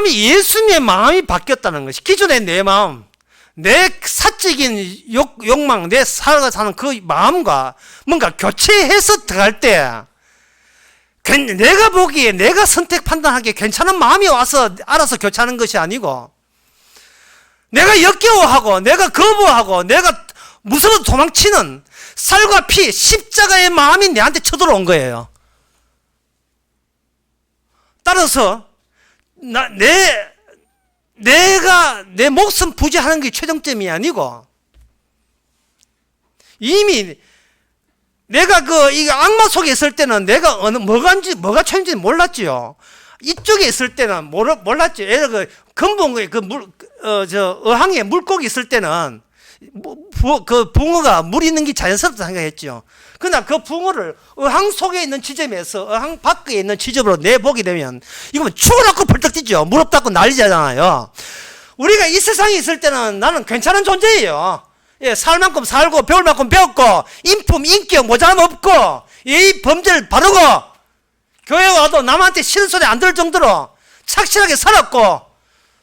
예수님의 마음이 바뀌었다는 것이, 기존의 내 마음, 내 사적인 욕망, 내 살아가 사는 그 마음과 뭔가 교체해서 들어갈 때, 내가 보기에, 내가 선택 판단하기에 괜찮은 마음이 와서 알아서 교체하는 것이 아니고, 내가 역겨워하고, 내가 거부하고, 내가 무서워서 도망치는 살과 피, 십자가의 마음이 내한테 쳐들어온 거예요. 따라서, 내가 내 목숨 부지하는 게 최종점이 아니고 이미 내가 이 악마 속에 있을 때는 내가 뭐가 처인지 몰랐지요. 이쪽에 있을 때는 몰랐죠. 예를 근본의 어항에 물고기 있을 때는 그 붕어가 물 있는 게 자연스럽다 생각했죠. 그러나 그 붕어를 어항 속에 있는 지점에서 어항 밖에 있는 지점으로 내보게 되면 이거는 죽어놓고 벌떡 뛰죠. 무릎 닦고 난리잖아요. 우리가 이 세상에 있을 때는 나는 괜찮은 존재예요. 예, 살 만큼 살고 배울 만큼 배웠고 인품 인격 모자람 없고 이 범죄를 바르고 교회 와도 남한테 싫은 소리 안 들을 정도로 착실하게 살았고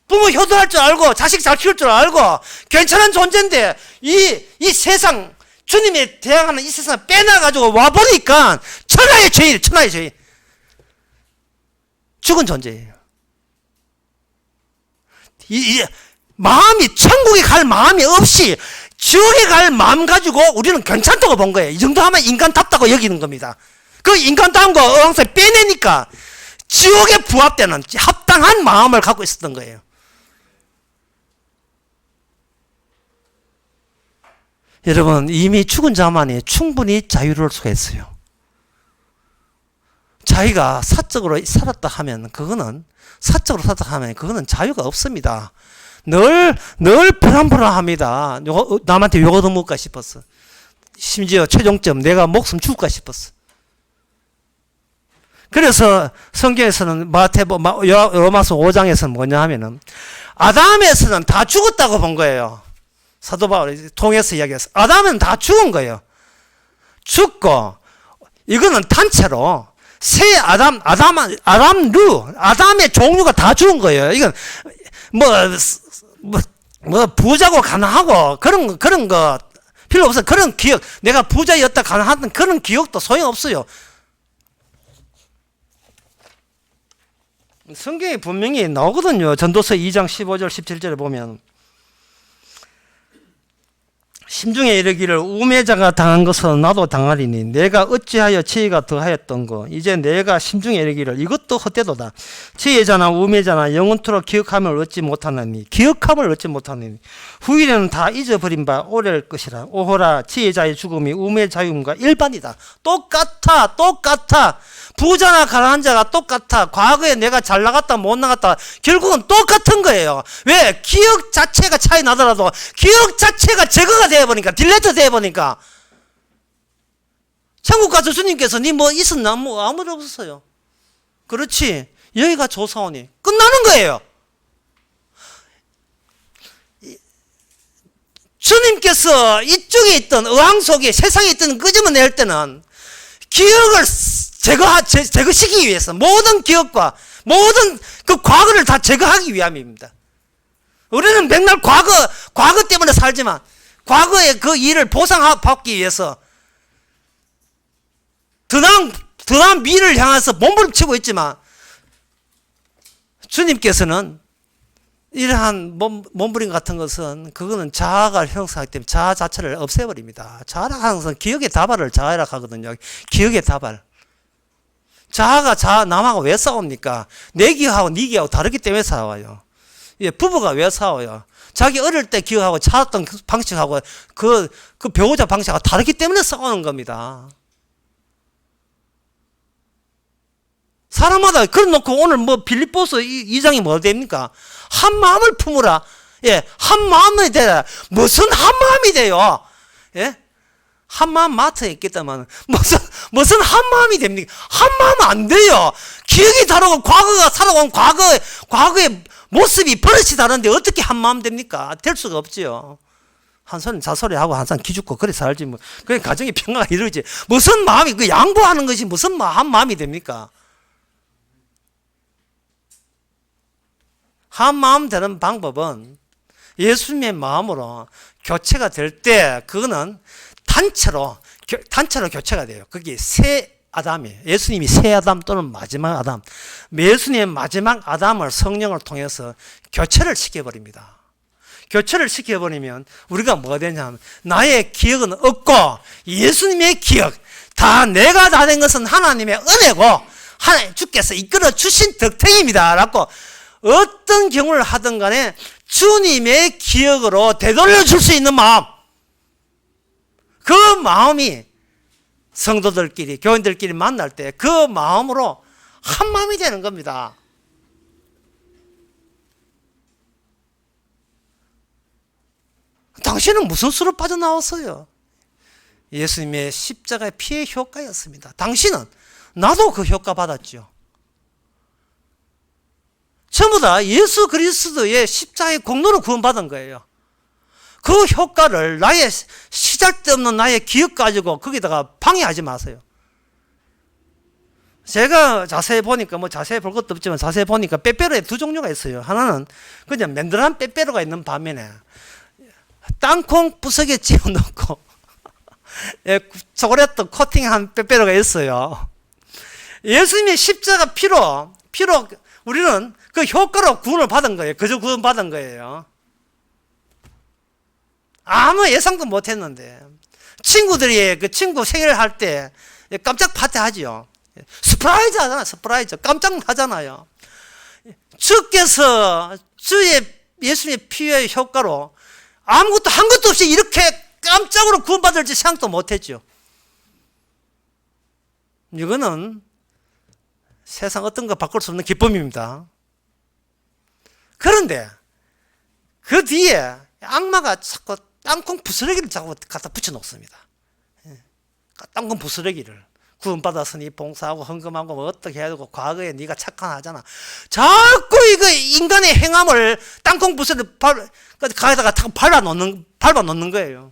부모 효도할 줄 알고 자식 잘 키울 줄 알고 괜찮은 존재인데 이 세상 주님에 대항하는 이 세상을 빼놔가지고 와보니까 천하의 죄인 죽은 존재예요. 마음이 천국에 갈 마음이 없이 지옥에 갈 마음 가지고 우리는 괜찮다고 본 거예요. 이 정도 하면 인간답다고 여기는 겁니다. 그 인간다운 거 어항에서 빼내니까 지옥에 부합되는 합당한 마음을 갖고 있었던 거예요. 여러분, 이미 죽은 자만이 충분히 자유로울 수가 있어요. 자기가 사적으로 살았다 하면 그거는 자유가 없습니다. 늘 불안불안합니다. 남한테 욕 얻어먹을까 싶었어. 심지어 최종점 내가 목숨 줄까 싶었어. 그래서 성경에서는 로마서 5장에서는 뭐냐 하면은 아담에서는 다 죽었다고 본 거예요. 사도 바울이 통해서 이야기해서 아담은 다 죽은 거예요. 죽고 이거는 단체로 새 아담의 종류가 다 죽은 거예요. 이건 부자고 가난하고 그런 거 필요 없어요. 그런 기억, 내가 부자였다 가난하던 그런 기억도 소용없어요. 성경에 분명히 나오거든요. 전도서 2장 15절 17절에 보면 심중에 이르기를 우매자가 당한 것은 나도 당하리니 내가 어찌하여 지혜가 더하였던 거 이제 내가 심중에 이르기를 이것도 헛되도다. 지혜자나 우매자나 영원토록 기억함을 얻지 못하느니 후일에는 다 잊어버린 바 오래일 것이라. 오호라 지혜자의 죽음이 우매자유음과 일반이다. 똑같아. 부자나 가난한 자가 똑같아. 과거에 내가 잘 나갔다 못 나갔다 결국은 똑같은 거예요. 왜? 기억 자체가 차이 나더라도 기억 자체가 제거가 되어버리니까 딜레트 되어버리니까 천국 가서 주님께서 니 뭐 있었나? 아무도 없었어요. 그렇지. 여기가 조사오니 끝나는 거예요. 주님께서 이쪽에 있던 어항 속에 세상에 있던 끄집어낼 때는 기억을 제거시키기 위해서 모든 기억과 모든 그 과거를 다 제거하기 위함입니다. 우리는 맨날 과거 때문에 살지만 과거의 그 일을 보상받기 위해서 더 나은 미래를 향해서 몸부림치고 있지만 주님께서는 이러한 몸부림 같은 것은 그거는 자아가 형성하기 때문에 자아 자체를 없애버립니다. 자아라 하는 것은 기억의 다발을 자아라 하거든요. 기억의 다발. 자아가 남하고 왜 싸웁니까? 내 기억하고 네 기억하고 다르기 때문에 싸워요. 예, 부부가 왜 싸워요? 자기 어릴 때 기억하고 살았던 방식하고 그 배우자 방식하고 다르기 때문에 싸우는 겁니다. 사람마다 그래놓고 오늘 빌립보서 2장이 뭐 됩니까? 한 마음을 품으라. 예, 한 마음이 되라. 무슨 한 마음이 돼요? 예? 한 마음 마트에 있겠다만 무슨 한 마음이 됩니까? 한 마음 안 돼요. 기억이 다르고 과거가 살아온 과거의 모습이 버릇이 다른데 어떻게 한 마음 됩니까? 될 수가 없지요. 한 손은 자소리하고 한 손은 기죽고 그래 살지 뭐. 그래 가정의 평화가 이루어지. 무슨 마음이 그 양보하는 것이 무슨 한 마음이 됩니까? 한 마음 되는 방법은 예수님의 마음으로 교체가 될 때 그거는 단체로 교체가 돼요. 그게 새 아담이에요. 예수님이 새 아담 또는 마지막 아담. 예수님의 마지막 아담을 성령을 통해서 교체를 시켜버립니다. 교체를 시켜버리면 우리가 뭐가 되냐면 나의 기억은 없고 예수님의 기억 내가 다 된 것은 하나님의 은혜고 하나님 주께서 이끌어 주신 덕택입니다 라고 어떤 경우를 하든 간에 주님의 기억으로 되돌려 줄 수 있는 마음, 그 마음이 성도들끼리, 교인들끼리 만날 때 그 마음으로 한 마음이 되는 겁니다. 당신은 무슨 수로 빠져나왔어요? 예수님의 십자가의 피의 효과였습니다. 당신은 나도 그 효과 받았죠. 전부 다 예수 그리스도의 십자가의 공로로 구원받은 거예요. 그 효과를 나의 시잘데없는 나의 기억 가지고 거기다가 방해하지 마세요. 제가 자세히 보니까 자세히 볼 것도 없지만 자세히 보니까 빼빼로에 두 종류가 있어요. 하나는 그냥 맨들한 빼빼로가 있는 반면에 땅콩 부석에 집어넣고 초콜릿도 코팅한 빼빼로가 있어요. 예수님의 십자가 피로 우리는 그 효과로 구원을 받은 거예요. 그저 구원 받은 거예요. 아무 예상도 못 했는데 친구들이 그 친구 생일을 할 때 깜짝 파티 하지요. 서프라이즈 하잖아요. 서프라이즈. 깜짝 하잖아요. 주께서 주의 예수님의 피의 효과로 아무것도 한 것도 없이 이렇게 깜짝으로 구원받을지 생각도 못했죠. 이거는 세상 어떤 거 바꿀 수 없는 기쁨입니다. 그런데 그 뒤에 악마가 자꾸 땅콩 부스러기를 자꾸 갖다 붙여놓습니다. 땅콩 부스러기를 구원받았으니 봉사하고 헌금하고 뭐 어떻게 해야 되고 과거에 네가 착한 하잖아. 자꾸 이거 인간의 행함을 땅콩 부스러기 가에다가 밟아 놓는 거예요.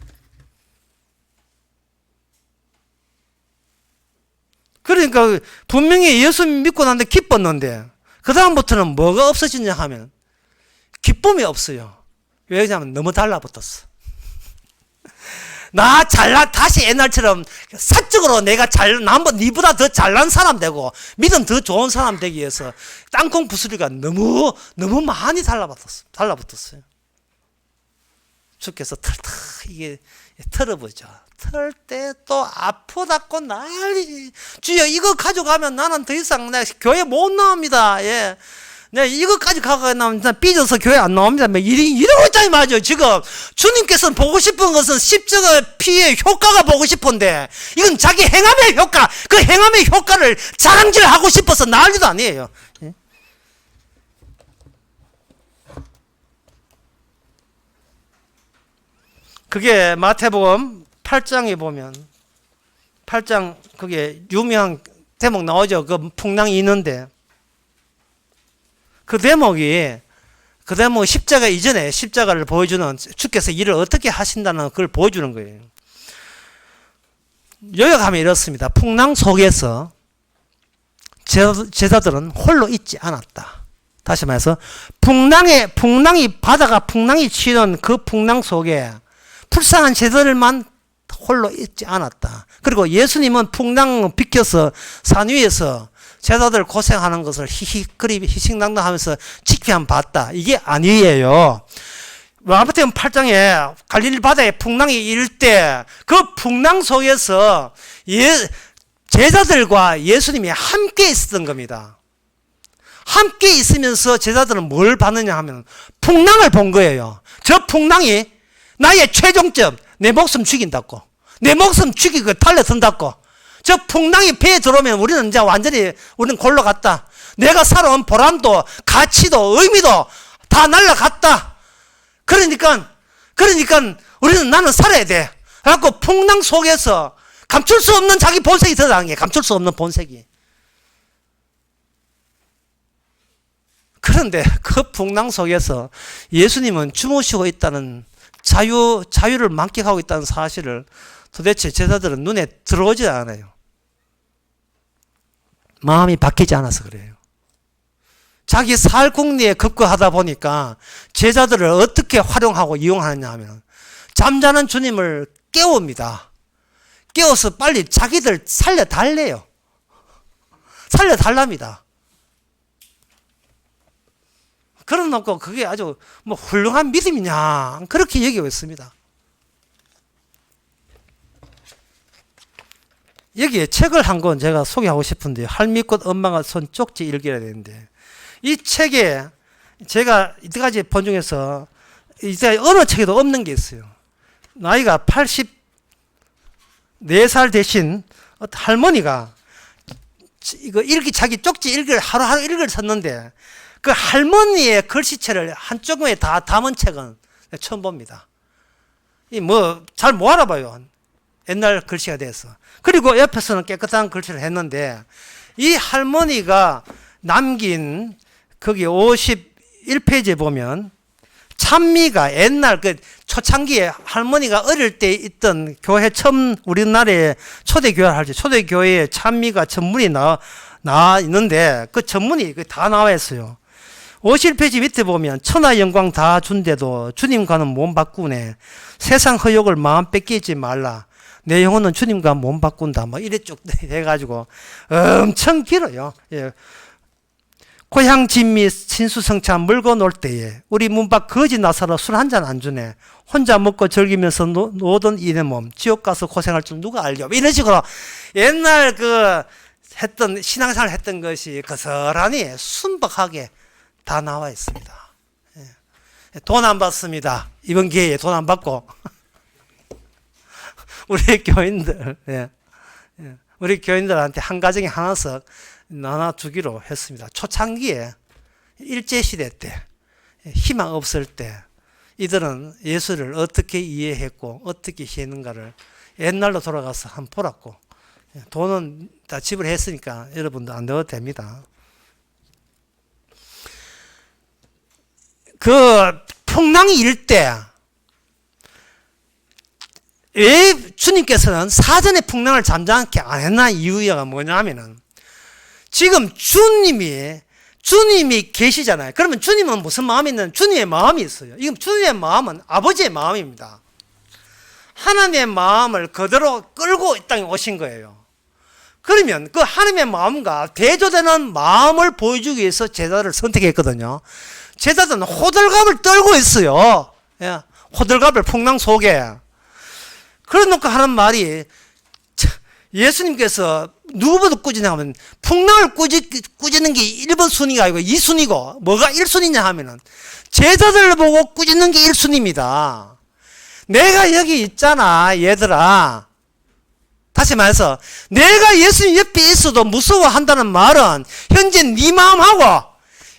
그러니까 분명히 예수 믿고 난데 기뻤는데 그 다음부터는 뭐가 없어지냐 하면 기쁨이 없어요. 왜냐하면 너무 달라붙었어. 나 다시 옛날처럼 사적으로 내가 니보다 더 잘난 사람 되고 믿음 더 좋은 사람 되기 위해서 땅콩 부스리가 너무 많이 달라붙었어요. 주께서 이게 털어보죠. 털 때 또 아프다고 난리. 주여 이거 가져가면 나는 더 이상 내가 교회 못 나옵니다. 예. 내가 이거까지 가져가면 삐져서 교회 안 나옵니다. 이러고 있잖아요. 맞아요. 지금 주님께서는 보고 싶은 것은 십자가 피의 효과가 보고 싶은데 이건 자기 행함의 효과, 그 행함의 효과를 자랑질하고 싶어서 난리도 아니에요. 예? 그게 마태복음 8장에 보면 8장 그게 유명한 대목 나오죠. 그 풍랑이 있는데 그 대목이 십자가 이전에 십자가를 보여주는 주께서 일을 어떻게 하신다는 그걸 보여주는 거예요. 요약하면 이렇습니다. 풍랑 속에서 제자들은 홀로 있지 않았다. 다시 말해서 풍랑이 치는 그 풍랑 속에 불쌍한 제자들만 홀로 있지 않았다. 그리고 예수님은 풍랑 비켜서 산 위에서 제자들 고생하는 것을 희식당당하면서 지켜만 봤다. 이게 아니에요. 마태복음 8장에 갈릴리 바다에 풍랑이 일 때 그 풍랑 속에서 제자들과 예수님이 함께 있었던 겁니다. 함께 있으면서 제자들은 뭘 봤느냐 하면 풍랑을 본 거예요. 저 풍랑이 나의 최종점, 내 목숨 죽인다고. 내 목숨 죽이고 달려든다고. 저 풍랑이 배에 들어오면 우리는 이제 완전히 우리는 골로 갔다. 내가 살아온 보람도 가치도 의미도 다 날라갔다. 그러니까 나는 살아야 돼. 그래갖고 풍랑 속에서 감출 수 없는 자기 본색이 드러나는 게 감출 수 없는 본색이. 그런데 그 풍랑 속에서 예수님은 주무시고 있다는 자유를 만끽하고 있다는 사실을 도대체 제자들은 눈에 들어오지 않아요. 마음이 바뀌지 않아서 그래요. 자기 살궁리에 급거하다 보니까 제자들을 어떻게 활용하고 이용하느냐 하면 잠자는 주님을 깨웁니다. 깨워서 빨리 자기들 살려달래요. 살려달랍니다. 그러놓고 그게 아주 훌륭한 믿음이냐 그렇게 여기고 있습니다. 여기에 책을 한 권 제가 소개하고 싶은데 할미꽃 엄마가 손 쪽지 일기라 되는데 이 책에 제가 이때까지 본 중에서 이제 어느 책에도 없는 게 있어요. 나이가 84살 되신 어떤 할머니가 이거 자기 쪽지 하루하루 일기를 썼는데 그 할머니의 글씨체를 한쪽에 다 담은 책은 처음 봅니다. 잘 못 알아봐요. 옛날 글씨가 돼서. 그리고 옆에서는 깨끗한 글씨를 했는데 이 할머니가 남긴 거기 51페이지에 보면 찬미가 옛날 그 초창기에 할머니가 어릴 때 있던 교회 처음 우리나라에 초대교회를 할 때 초대교회에 찬미가 전문이 나와 있는데 그 전문이 다 나와 있어요. 51페이지 밑에 보면 천하 영광 다 준대도 주님과는 몸 바꾸네. 세상 허욕을 마음 뺏기지 말라. 내 영혼은 주님과 몸 바꾼다. 이래 쭉 해가지고 엄청 길어요. 예. 고향 진미 친수성찬 물고 놀 때에 우리 문 밖 거지 나서러 술 한 잔 안 주네. 혼자 먹고 즐기면서 노던 이내 몸 지옥 가서 고생할 줄 누가 알려. 이런 식으로 옛날 했던 신앙생활 했던 것이 고스란히 순박하게 다 나와 있습니다. 돈 안 받습니다. 이번 기회에 돈 안 받고 우리 교인들 우리 교인들한테 한 가정에 하나씩 나눠주기로 했습니다. 초창기에 일제시대 때 희망 없을 때 이들은 예수를 어떻게 이해했고 어떻게 했는가를 옛날로 돌아가서 한번 보라고. 돈은 다 지불했으니까 여러분도 안 넣어도 됩니다. 그 풍랑이 일 때 왜 주님께서는 사전에 풍랑을 잠잠케 안 했나 이유가 뭐냐면은 지금 주님이 계시잖아요. 그러면 주님은 무슨 마음이 있는? 주님의 마음이 있어요. 지금 주님의 마음은 아버지의 마음입니다. 하나님의 마음을 그대로 끌고 이 땅에 오신 거예요. 그러면 그 하나님의 마음과 대조되는 마음을 보여주기 위해서 제자를 선택했거든요. 제자들은 호들갑을 떨고 있어요. 예, 호들갑을 풍랑 속에. 그래 놓고 하는 말이 예수님께서 누구보다 꾸짖냐면 풍랑을 꾸짖는 게 1번 순위가 아니고 2순위고 뭐가 1순위냐 하면은 제자들을 보고 꾸짖는 게 1순위입니다. 내가 여기 있잖아 얘들아. 다시 말해서 내가 예수님 옆에 있어도 무서워한다는 말은 현재 네 마음하고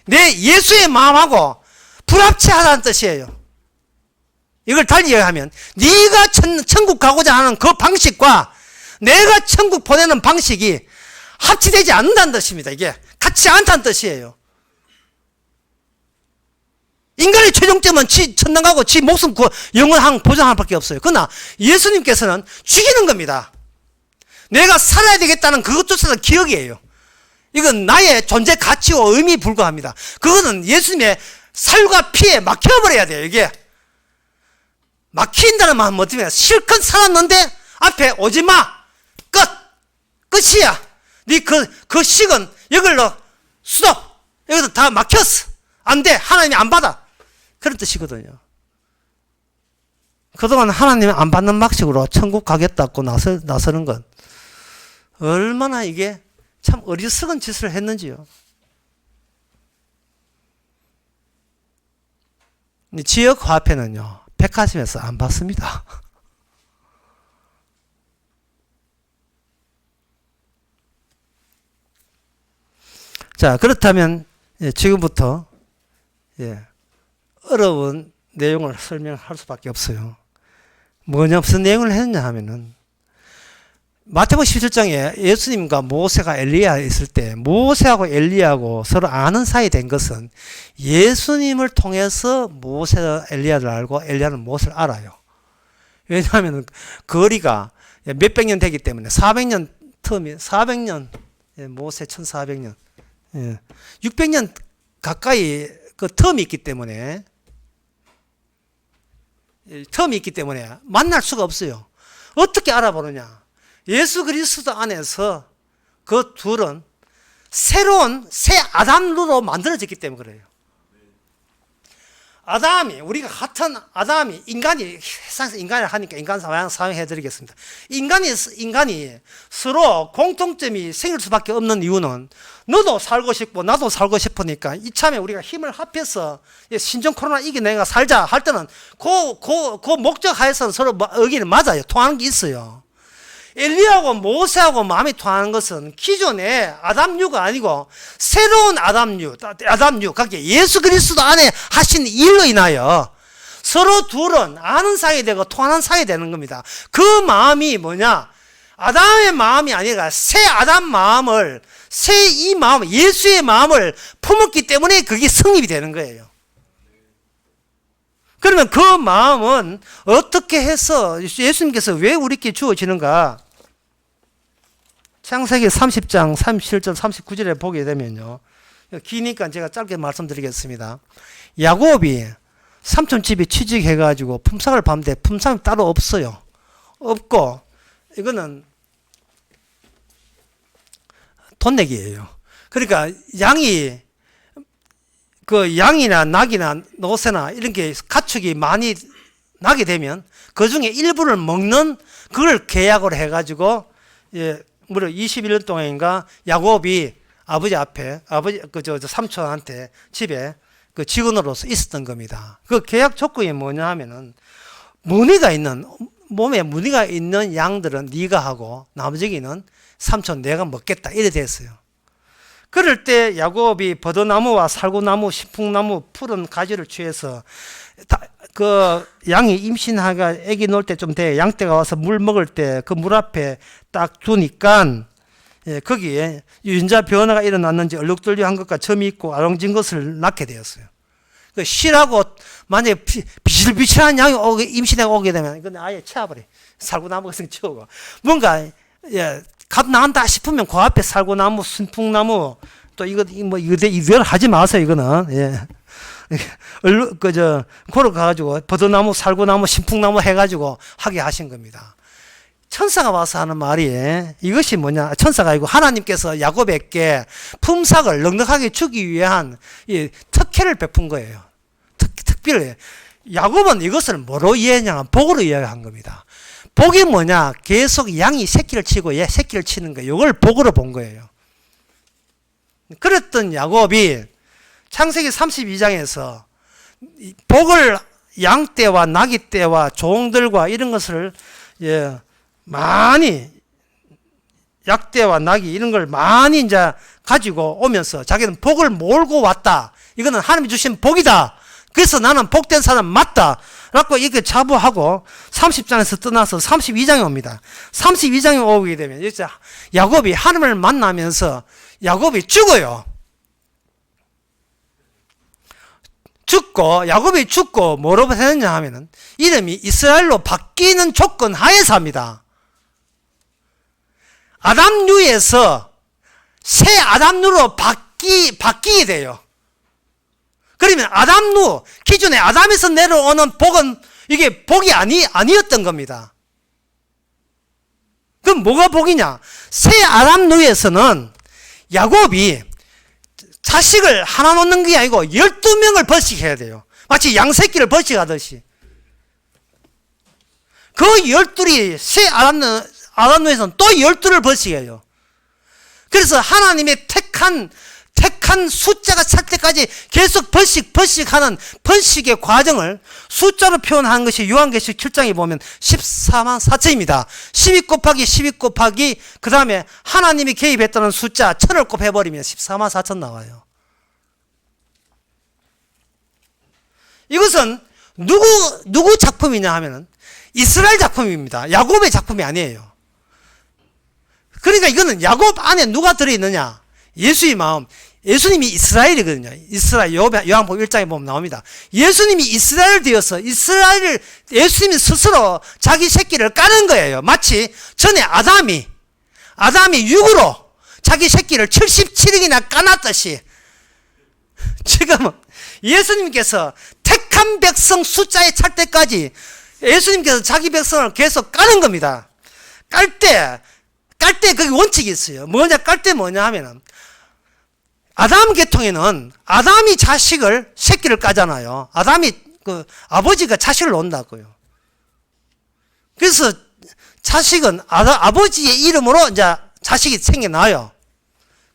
내 예수의 마음하고 불합치 하다는 뜻이에요. 이걸 달리 얘기하면 네가 천국 가고자 하는 그 방식과 내가 천국 보내는 방식이 합치되지 않는다는 뜻입니다. 이게 같지 않다는 뜻이에요. 인간의 최종점은 천당 가고 지 목숨 영원 보장할 밖에 없어요. 그러나 예수님께서는 죽이는 겁니다. 내가 살아야 되겠다는 그것조차도 기억이에요. 이건 나의 존재 가치와 의미에 불과합니다. 그거는 예수님의 살과 피에 막혀버려야 돼요. 이게 막힌다는 마음은 어떻게 해요? 실컷 살았는데 앞에 오지마. 끝이야. 네 그 식은 여기로 수도 여기도 다 막혔어. 안 돼. 하나님이 안 받아. 그런 뜻이거든요. 그동안 하나님이 안 받는 방식으로 천국 가겠다고 나서는 건 얼마나 이게 참 어리석은 짓을 했는지요. 지역 화폐는요, 백화점에서 안 받습니다. 자, 그렇다면 지금부터 어려운 내용을 설명할 수밖에 없어요. 무슨 내용을 했냐 하면은 마태복음 17장에 예수님과 모세가 엘리야 있을 때 모세하고 엘리야하고 서로 아는 사이 된 것은 예수님을 통해서 모세가 엘리야를 알고 엘리야는 모세를 알아요. 왜냐하면 거리가 몇백 년 되기 때문에 400년 텀이 400년 모세 1400년 600년 가까이 그 텀이 있기 때문에 만날 수가 없어요. 어떻게 알아보느냐? 예수 그리스도 안에서 그 둘은 새로운 새 아담으로 만들어졌기 때문에 그래요. 우리가 같은 아담이 인간이 세상에서 인간을 하니까 인간 사용해 드리겠습니다. 인간이 서로 공통점이 생길 수밖에 없는 이유는 너도 살고 싶고 나도 살고 싶으니까 이참에 우리가 힘을 합해서 신종 코로나 이겨내가 살자 할 때는 그 목적 하에서는 서로 의견이 맞아요. 통하는 게 있어요. 엘리야하고 모세하고 마음이 통하는 것은 기존의 아담류가 아니고 새로운 아담류, 그게 예수 그리스도 안에 하신 일로 인하여 서로 둘은 아는 사이 되고 통하는 사이 되는 겁니다. 그 마음이 뭐냐? 아담의 마음이 아니라 새 아담 마음을, 이 마음, 예수의 마음을 품었기 때문에 그게 성립이 되는 거예요. 그러면 그 마음은 어떻게 해서 예수님께서 왜 우리께 주어지는가? 창세기 30장 37절 39절에 보게 되면요, 기니까 제가 짧게 말씀드리겠습니다. 야곱이 삼촌 집에 취직해가지고 품삯을 받는데 품삯이 따로 없어요. 없고 이거는 돈 내기예요. 그러니까 양이나 낙이나 노새나 이런 게 가축이 많이 나게 되면 그 중에 일부를 먹는 그걸 계약으로 해가지고, 무려 21년 동안인가 야곱이 아버지 앞에, 삼촌한테 집에 그 직원으로서 있었던 겁니다. 그 계약 조건이 뭐냐 하면은, 몸에 무늬가 있는 양들은 네가 하고 나머지는 삼촌 내가 먹겠다, 이래 됐어요. 그럴 때 야곱이 버드나무와 살구나무, 신풍나무, 푸른 가지를 취해서 그 양이 임신하가 아기 놓을 때 좀 돼 양떼가 와서 물 먹을 때 그 물 앞에 딱 두니까, 거기에 유전자 변화가 일어났는지 얼룩덜룩한 것과 점이 있고 아롱진 것을 낳게 되었어요. 그 실하고 만약에 비실비실한 양이 임신해 오게 되면 이건 아예 채워버려. 살구나무 같은 거 치우고 뭔가 값 나간다 싶으면 그 앞에 살구나무, 순풍나무, 또 이걸 하지 마세요. 이거는 고로 가가지고 버드나무, 살구나무, 신풍나무 해가지고 하게 하신 겁니다. 천사가 와서 하는 말이, 이것이 뭐냐? 천사가 아니고 하나님께서 야곱에게 품삯을 넉넉하게 주기 위한 이 특혜를 베푼 거예요. 특별히 야곱은 이것을 뭐로 이해했냐? 복으로 이해한 겁니다. 복이 뭐냐? 계속 양이 새끼를 치고 새끼를 치는 거예요. 이걸 복으로 본 거예요. 그랬던 야곱이 창세기 32장에서 복을 양떼와 나귀떼와 종들과 이런 것을 많이, 약대와 낙이 이런 걸 많이 이제 가지고 오면서 자기는 복을 몰고 왔다. 이거는 하나님이 주신 복이다. 그래서 나는 복된 사람 맞다. 라고 이렇게 자부하고 30장에서 떠나서 32장에 옵니다. 32장에 오게 되면 이제 야곱이 하나님을 만나면서 야곱이 죽어요. 야곱이 죽고 뭐로 되느냐 하면은 이름이 이스라엘로 바뀌는 조건 하에서 합니다. 아담류에서 새 아담류로 바뀌게 돼요. 그러면 아담류, 기존에 아담에서 내려오는 복은 이게 복이 아니었던 겁니다. 그럼 뭐가 복이냐? 새 아담류에서는 야곱이 자식을 하나 놓는 게 아니고 12명을 번식해야 돼요. 마치 양새끼를 번식하듯이. 그 12이 새 아담노에서는 또 12를 번식해요. 그래서 하나님의 택한 숫자가 찰 때까지 계속 번식하는 번식의 과정을 숫자로 표현한 것이 요한계시록 7장에 보면 14만 4천입니다. 12 곱하기 12 곱하기 그 다음에 하나님이 개입했다는 숫자 1000을 곱해버리면 14만 4천 나와요. 이것은 누구 작품이냐 하면은 이스라엘 작품입니다. 야곱의 작품이 아니에요. 그러니까 이거는 야곱 안에 누가 들어있느냐? 예수의 마음. 예수님이 이스라엘이거든요. 이스라엘, 요한복음 1장에 보면 나옵니다. 예수님이 이스라엘 되어서 예수님이 스스로 자기 새끼를 까는 거예요. 마치 전에 아담이 육으로 자기 새끼를 77억이나 까놨듯이 지금은 예수님께서 택한 백성 숫자에 찰 때까지 예수님께서 자기 백성을 계속 까는 겁니다. 깔 때 그게 원칙이 있어요. 깔 때 뭐냐 하면은 아담 계통에는 아담이 새끼를 까잖아요. 아버지가 자식을 놓는다고요. 그래서 자식은 아버지의 이름으로 이제 자식이 생겨나요.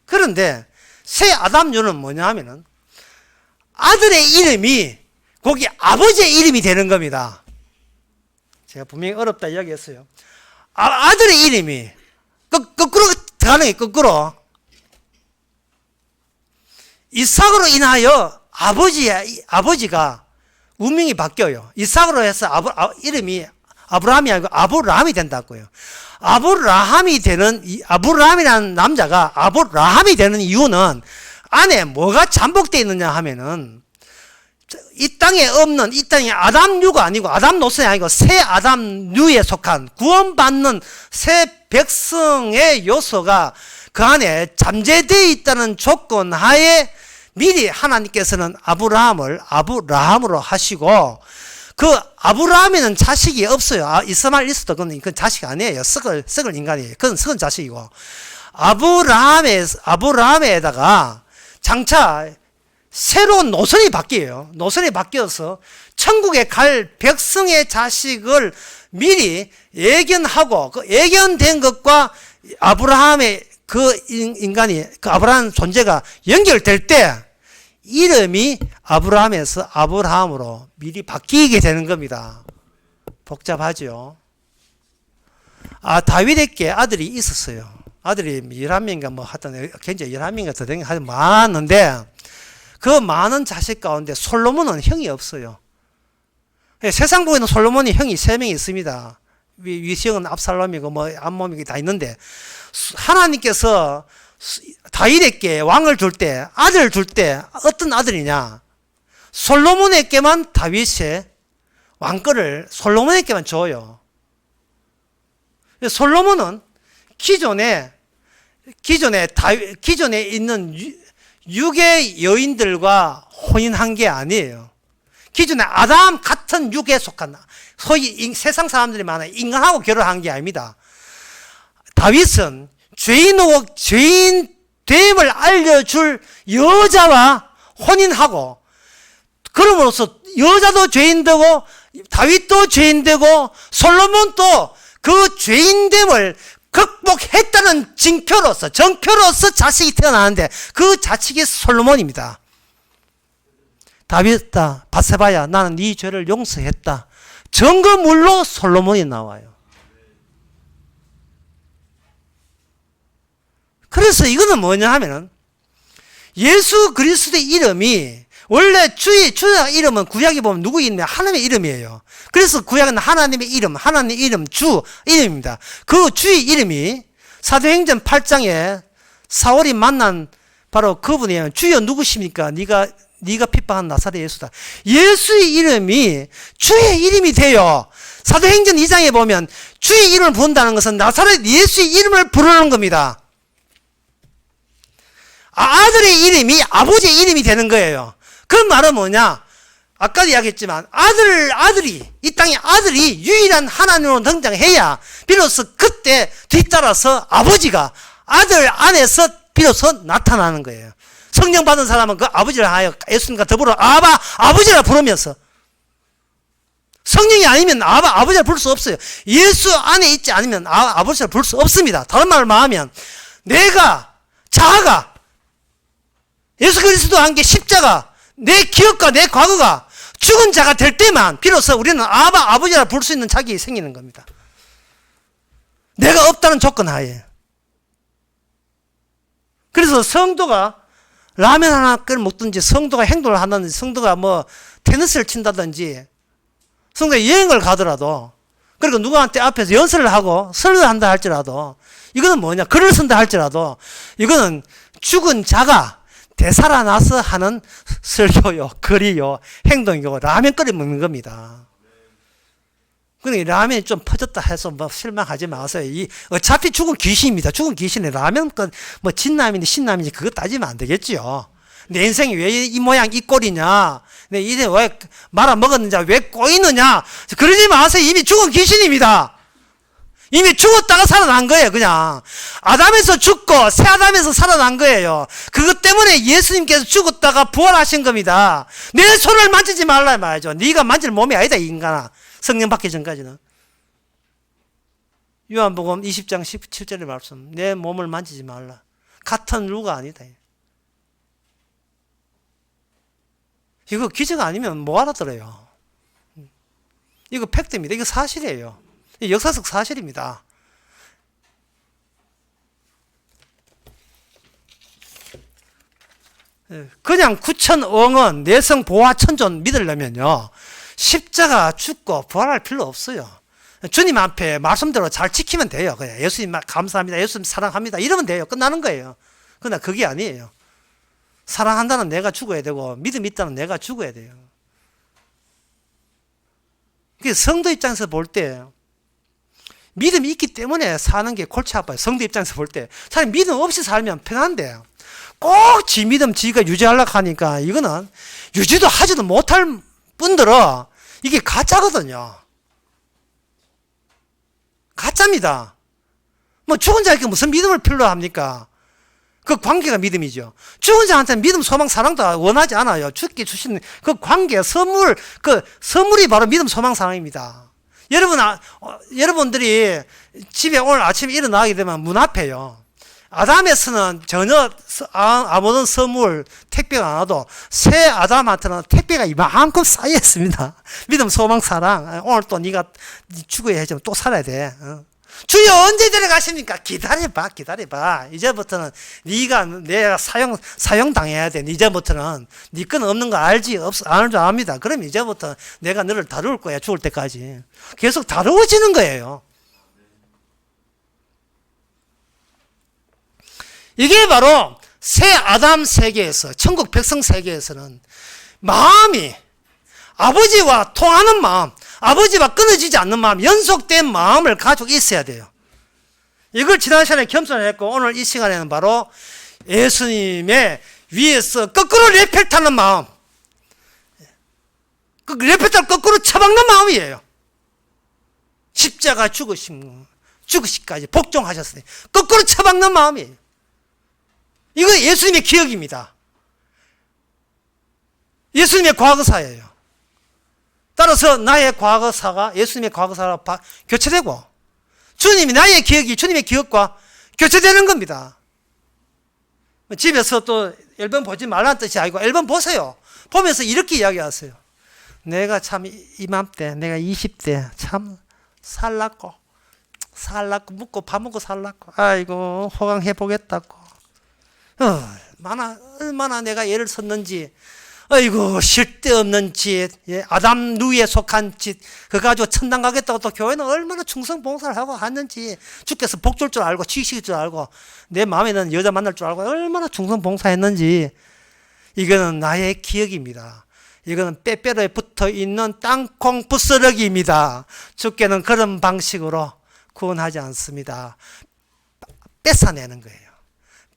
그런데 새 아담류는 뭐냐 하면은 아들의 이름이 거기 아버지의 이름이 되는 겁니다. 제가 분명히 어렵다 이야기했어요. 아들의 이름이 거꾸로 가는 게 거꾸로 이삭으로 인하여 아버지가 운명이 바뀌어요. 이삭으로 해서 이름이 아브라함이 아니고 아브라함이 된다고요. 아브라함이라는 남자가 아브라함이 되는 이유는 안에 뭐가 잠복되어 있느냐 하면은 이 땅에 없는, 이 땅에 아담류가 아니고 아담 노선이 아니고 새 아담류에 속한 구원받는 새 백성의 요소가 그 안에 잠재되어 있다는 조건 하에 미리 하나님께서는 아브라함을 아브라함으로 하시고, 그 아브라함에는 자식이 없어요. 이스마엘 있어도 그건 자식 아니에요. 썩을 인간이에요. 그건 썩은 자식이고, 아브라함에다가 장차 새로운 노선이 바뀌어요. 노선이 바뀌어서 천국에 갈 백성의 자식을 미리 예견하고, 그 예견된 것과 아브라함의 그 인간이, 그 아브라함 존재가 연결될 때 이름이 아브라함에서 아브라함으로 미리 바뀌게 되는 겁니다. 복잡하죠. 다윗에게 아들이 있었어요. 아들이 11명인가 뭐 하여튼 굉장히 11명인가 더 된 게 많았는데, 그 많은 자식 가운데 솔로몬은 형이 없어요. 세상 보기에는 솔로몬이 형이 3명이 있습니다. 위시형은 압살롬이고 뭐 암몬이고 다 있는데, 하나님께서 다윗에게 왕을 줄 때, 아들을 줄 때 어떤 아들이냐? 솔로몬에게만 다윗의 왕권을 솔로몬에게만 줘요. 솔로몬은 기존에 있는 육의 여인들과 혼인한 게 아니에요. 기존에 아담 같은 육에 속한, 소위 세상 사람들이 많아요. 인간하고 결혼한 게 아닙니다. 다윗은 죄인됨을 알려줄 여자와 혼인하고, 그럼으로써 여자도 죄인되고 다윗도 죄인되고 솔로몬도 그 죄인됨을 극복했다는 정표로서 자식이 태어나는데, 그 자식이 솔로몬입니다. 다윗아, 밧세바야, 나는 네 죄를 용서했다. 증거물로 솔로몬이 나와요. 그래서 이거는 뭐냐 하면은, 예수 그리스도의 이름이 원래 주의 이름은 구약에 보면 누구 이름이냐? 하나님의 이름이에요. 그래서 구약은 하나님의 이름, 주 이름입니다. 그 주의 이름이 사도행전 8장에 사울이 만난 바로 그분이에요. 주여 누구십니까? 네가 핍박한 나사렛 예수다. 예수의 이름이 주의 이름이 돼요. 사도행전 2장에 보면 주의 이름을 부른다는 것은 나사렛 예수의 이름을 부르는 겁니다. 아들의 이름이 아버지의 이름이 되는 거예요. 그 말은 뭐냐? 아까도 이야기했지만 이 땅에 아들이 유일한 하나님으로 등장해야 비로소 그때 뒤따라서 아버지가 아들 안에서 비로소 나타나는 거예요. 성령 받은 사람은 그 아버지를 하여 예수님과 더불어 아버지라 부르면서, 성령이 아니면 아버지를 부를 수 없어요. 예수 안에 있지 않으면 아버지를 부를 수 없습니다. 다른 말로 말하면 자아가 예수 그리스도와 함께 십자가, 내 기억과 내 과거가 죽은 자가 될 때만 비로소 우리는 아버지라 부를 수 있는 자격이 생기는 겁니다. 내가 없다는 조건 하에. 그래서 성도가 라면 하나 끓여 먹든지, 성도가 행동을 한다든지, 성도가 뭐 테니스를 친다든지, 성도가 여행을 가더라도, 그리고 누구한테 앞에서 연설을 하고 설교를 한다 할지라도, 이거는 뭐냐? 글을 쓴다 할지라도, 이거는 죽은 자가 되살아나서 하는 설교요, 글이요, 행동이요, 라면 끓여 먹는 겁니다. 그러니까 라면이 좀 퍼졌다 해서 뭐 실망하지 마세요. 어차피 죽은 귀신입니다. 죽은 귀신이 라면 뭐 진남인지 신남인지 그거 따지면 안 되겠지요. 내 인생이 왜 이 모양 이 꼴이냐? 내 이제 왜 말아먹었느냐? 왜 꼬이느냐? 그러지 마세요. 이미 죽은 귀신입니다. 이미 죽었다가 살아난 거예요. 그냥 아담에서 죽고 새 아담에서 살아난 거예요. 그것 때문에 예수님께서 죽었다가 부활하신 겁니다. 내 손을 만지지 말라 말이죠. 네가 만질 몸이 아니다, 이 인간아. 성령 받기 전까지는. 요한복음 20장 17절의 말씀, 내 몸을 만지지 말라. 같은 루가 아니다. 이거 기적 아니면 뭐 알아들어요? 이거 팩트입니다. 이거 사실이에요. 역사적 사실입니다. 그냥 구천엉은 내성 보화 천존 믿으려면요, 십자가 죽고 부활할 필요 없어요. 주님 앞에 말씀대로 잘 지키면 돼요. 그냥 예수님 감사합니다, 예수님 사랑합니다, 이러면 돼요. 끝나는 거예요. 그러나 그게 아니에요. 사랑한다는 내가 죽어야 되고 믿음이 있다는 내가 죽어야 돼요. 성도 입장에서 볼 때 믿음이 있기 때문에 사는 게 골치 아파요. 성도 입장에서 볼 때 차라리 믿음 없이 살면 편한데 꼭 지 믿음 지가 유지하려고 하니까 이거는 유지도 하지도 못할 뿐더러 이게 가짜거든요. 가짜입니다. 뭐 죽은 자에게 무슨 믿음을 필요로 합니까? 그 관계가 믿음이죠. 죽은 자한테는 믿음, 소망, 사랑도 원하지 않아요. 주께 주신 그 관계, 그 선물이 바로 믿음, 소망, 사랑입니다. 여러분들이 집에 오늘 아침에 일어나게 되면 문 앞에요, 아담에서는 전혀 아무런 선물, 택배가 안 와도 새 아담한테는 택배가 이만큼 쌓여 있습니다. 믿음, 소망, 사랑. 오늘 또 네가 죽어야 하지만 또 살아야 돼. 주여 언제 데려가십니까? 기다려봐. 이제부터는 내가 사용당해야 돼. 이제부터는 네 건 없는 거 알지? 안 줄 압니다. 그럼 이제부터 내가 너를 다룰 거야. 죽을 때까지. 계속 다루어지는 거예요. 이게 바로 새 아담 세계에서, 천국 백성 세계에서는 마음이 아버지와 통하는 마음, 아버지와 끊어지지 않는 마음, 연속된 마음을 가지고 있어야 돼요. 이걸 지난 시간에 겸손을 했고, 오늘 이 시간에는 바로 예수님의 위에서 거꾸로 레펠 타는 마음, 그 레펠을 거꾸로 쳐박는 마음이에요. 십자가 죽으시까지 복종하셨으니 거꾸로 쳐박는 마음이에요. 이거 예수님의 기억입니다. 예수님의 과거사예요. 따라서 나의 과거사가 예수님의 과거사로 교체되고, 주님이 나의 기억이 주님의 기억과 교체되는 겁니다. 집에서 또 앨범 보지 말라는 뜻이 아니고 앨범 보세요. 보면서 이렇게 이야기하세요. 내가 참 이맘때, 내가 20대 참 살랐고 묵고 밥 먹고 살랐고, 아이고 호강해보겠다고, 얼마나 내가 애를 썼는지, 아이고 쓸데없는 짓, 아담 누이에 속한 짓, 그거 가지고 천당 가겠다고 또 교회는 얼마나 충성 봉사를 하고 하는지, 주께서 복 줄 줄 알고 지키실 줄 알고 내 마음에는 여자 만날 줄 알고 얼마나 충성 봉사했는지, 이거는 나의 기억입니다. 이거는 빼빼로에 붙어있는 땅콩 부스러기입니다. 주께는 그런 방식으로 구원하지 않습니다. 뺏어내는 거예요.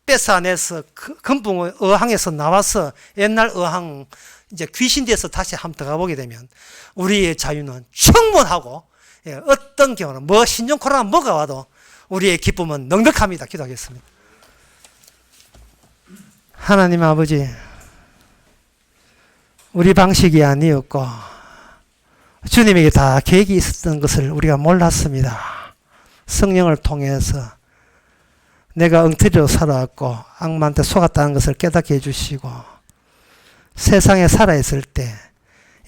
뺏어내서 금붕 어항에서 나와서 옛날 어항 이제 귀신 돼서 다시 한번 들어가 보게 되면 우리의 자유는 충분하고, 어떤 경우는 신종 코로나 뭐가 와도 우리의 기쁨은 넉넉합니다. 기도하겠습니다. 하나님 아버지, 우리 방식이 아니었고 주님에게 다 계획이 있었던 것을 우리가 몰랐습니다. 성령을 통해서 내가 엉터리로 살아왔고 악마한테 속았다는 것을 깨닫게 해주시고, 세상에 살아있을 때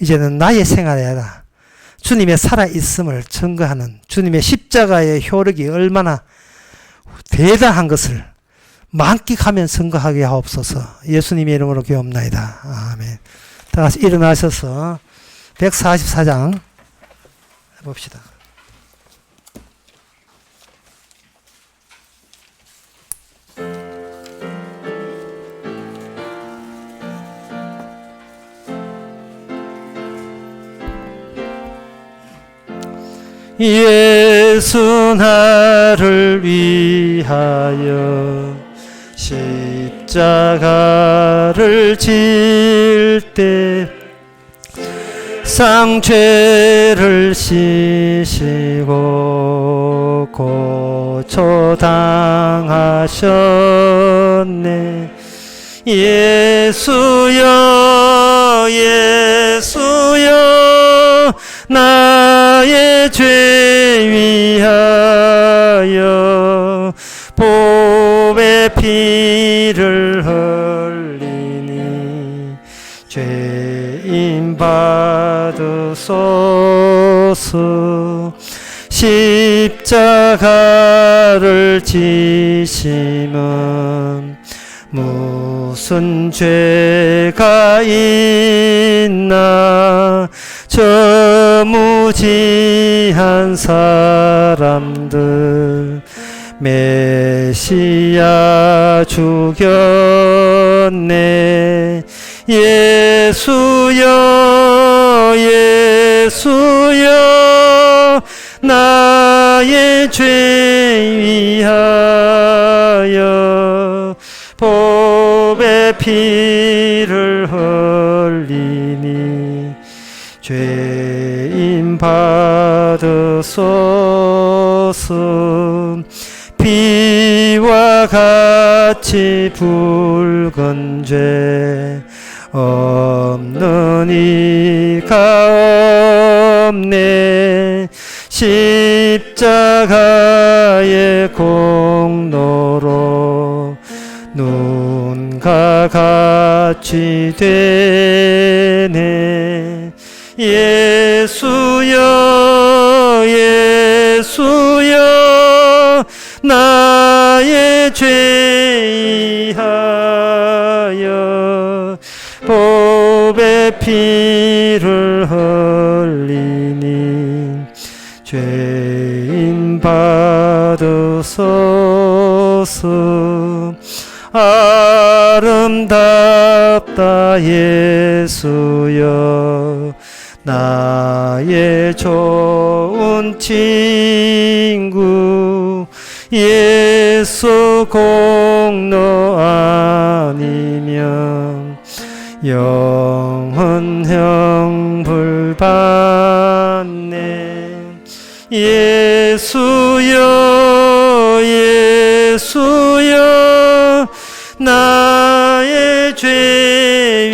이제는 나의 생활이 아니라 주님의 살아있음을 증거하는 주님의 십자가의 효력이 얼마나 대단한 것을 만끽하면 증거하게 하옵소서. 예수님의 이름으로 기도합나이다. 아멘. 다 같이 일어나셔서 144장 해봅시다. 예수 나를 위하여 십자가를 질 때 상죄를 씻으시고 고초당하셨네. 예수여 예수여 나의 죄 위하여 보배 피를 흘리니 죄인 받으소서. 십자가를 지심은 무슨 죄가 있나 저 무지한 사람들 메시아 죽였네. 예수여 예수여 나의 죄 위하여 법의 피를 흘리니 죄인 받으소서. 피와 같이 붉은 죄 없는 이가 없네. 십자가의 공로로 눈과 같이 되네. 예수여 예수여 나의 죄 위하여 법의 피를 흘리니 죄인 받으소서. 아름답다 예수여 나의 좋은 친구. 예수 공로 아니면 영원형 불받네. 예수여 예수여 나의 죄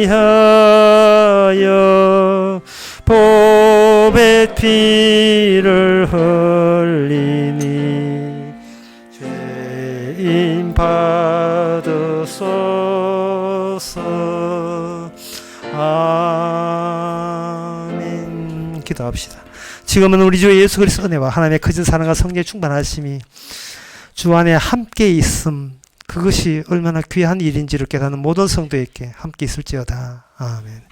위하여 법의 피를 흘리니 죄인 받으소서. 아멘. 기도합시다. 지금은 우리 주 예수 그리스도 은혜와 하나님의 크신 사랑과 성령의 충만하심이 주 안에 함께 있음, 그것이 얼마나 귀한 일인지를 깨닫는 모든 성도에게 함께 있을지어다. 아멘.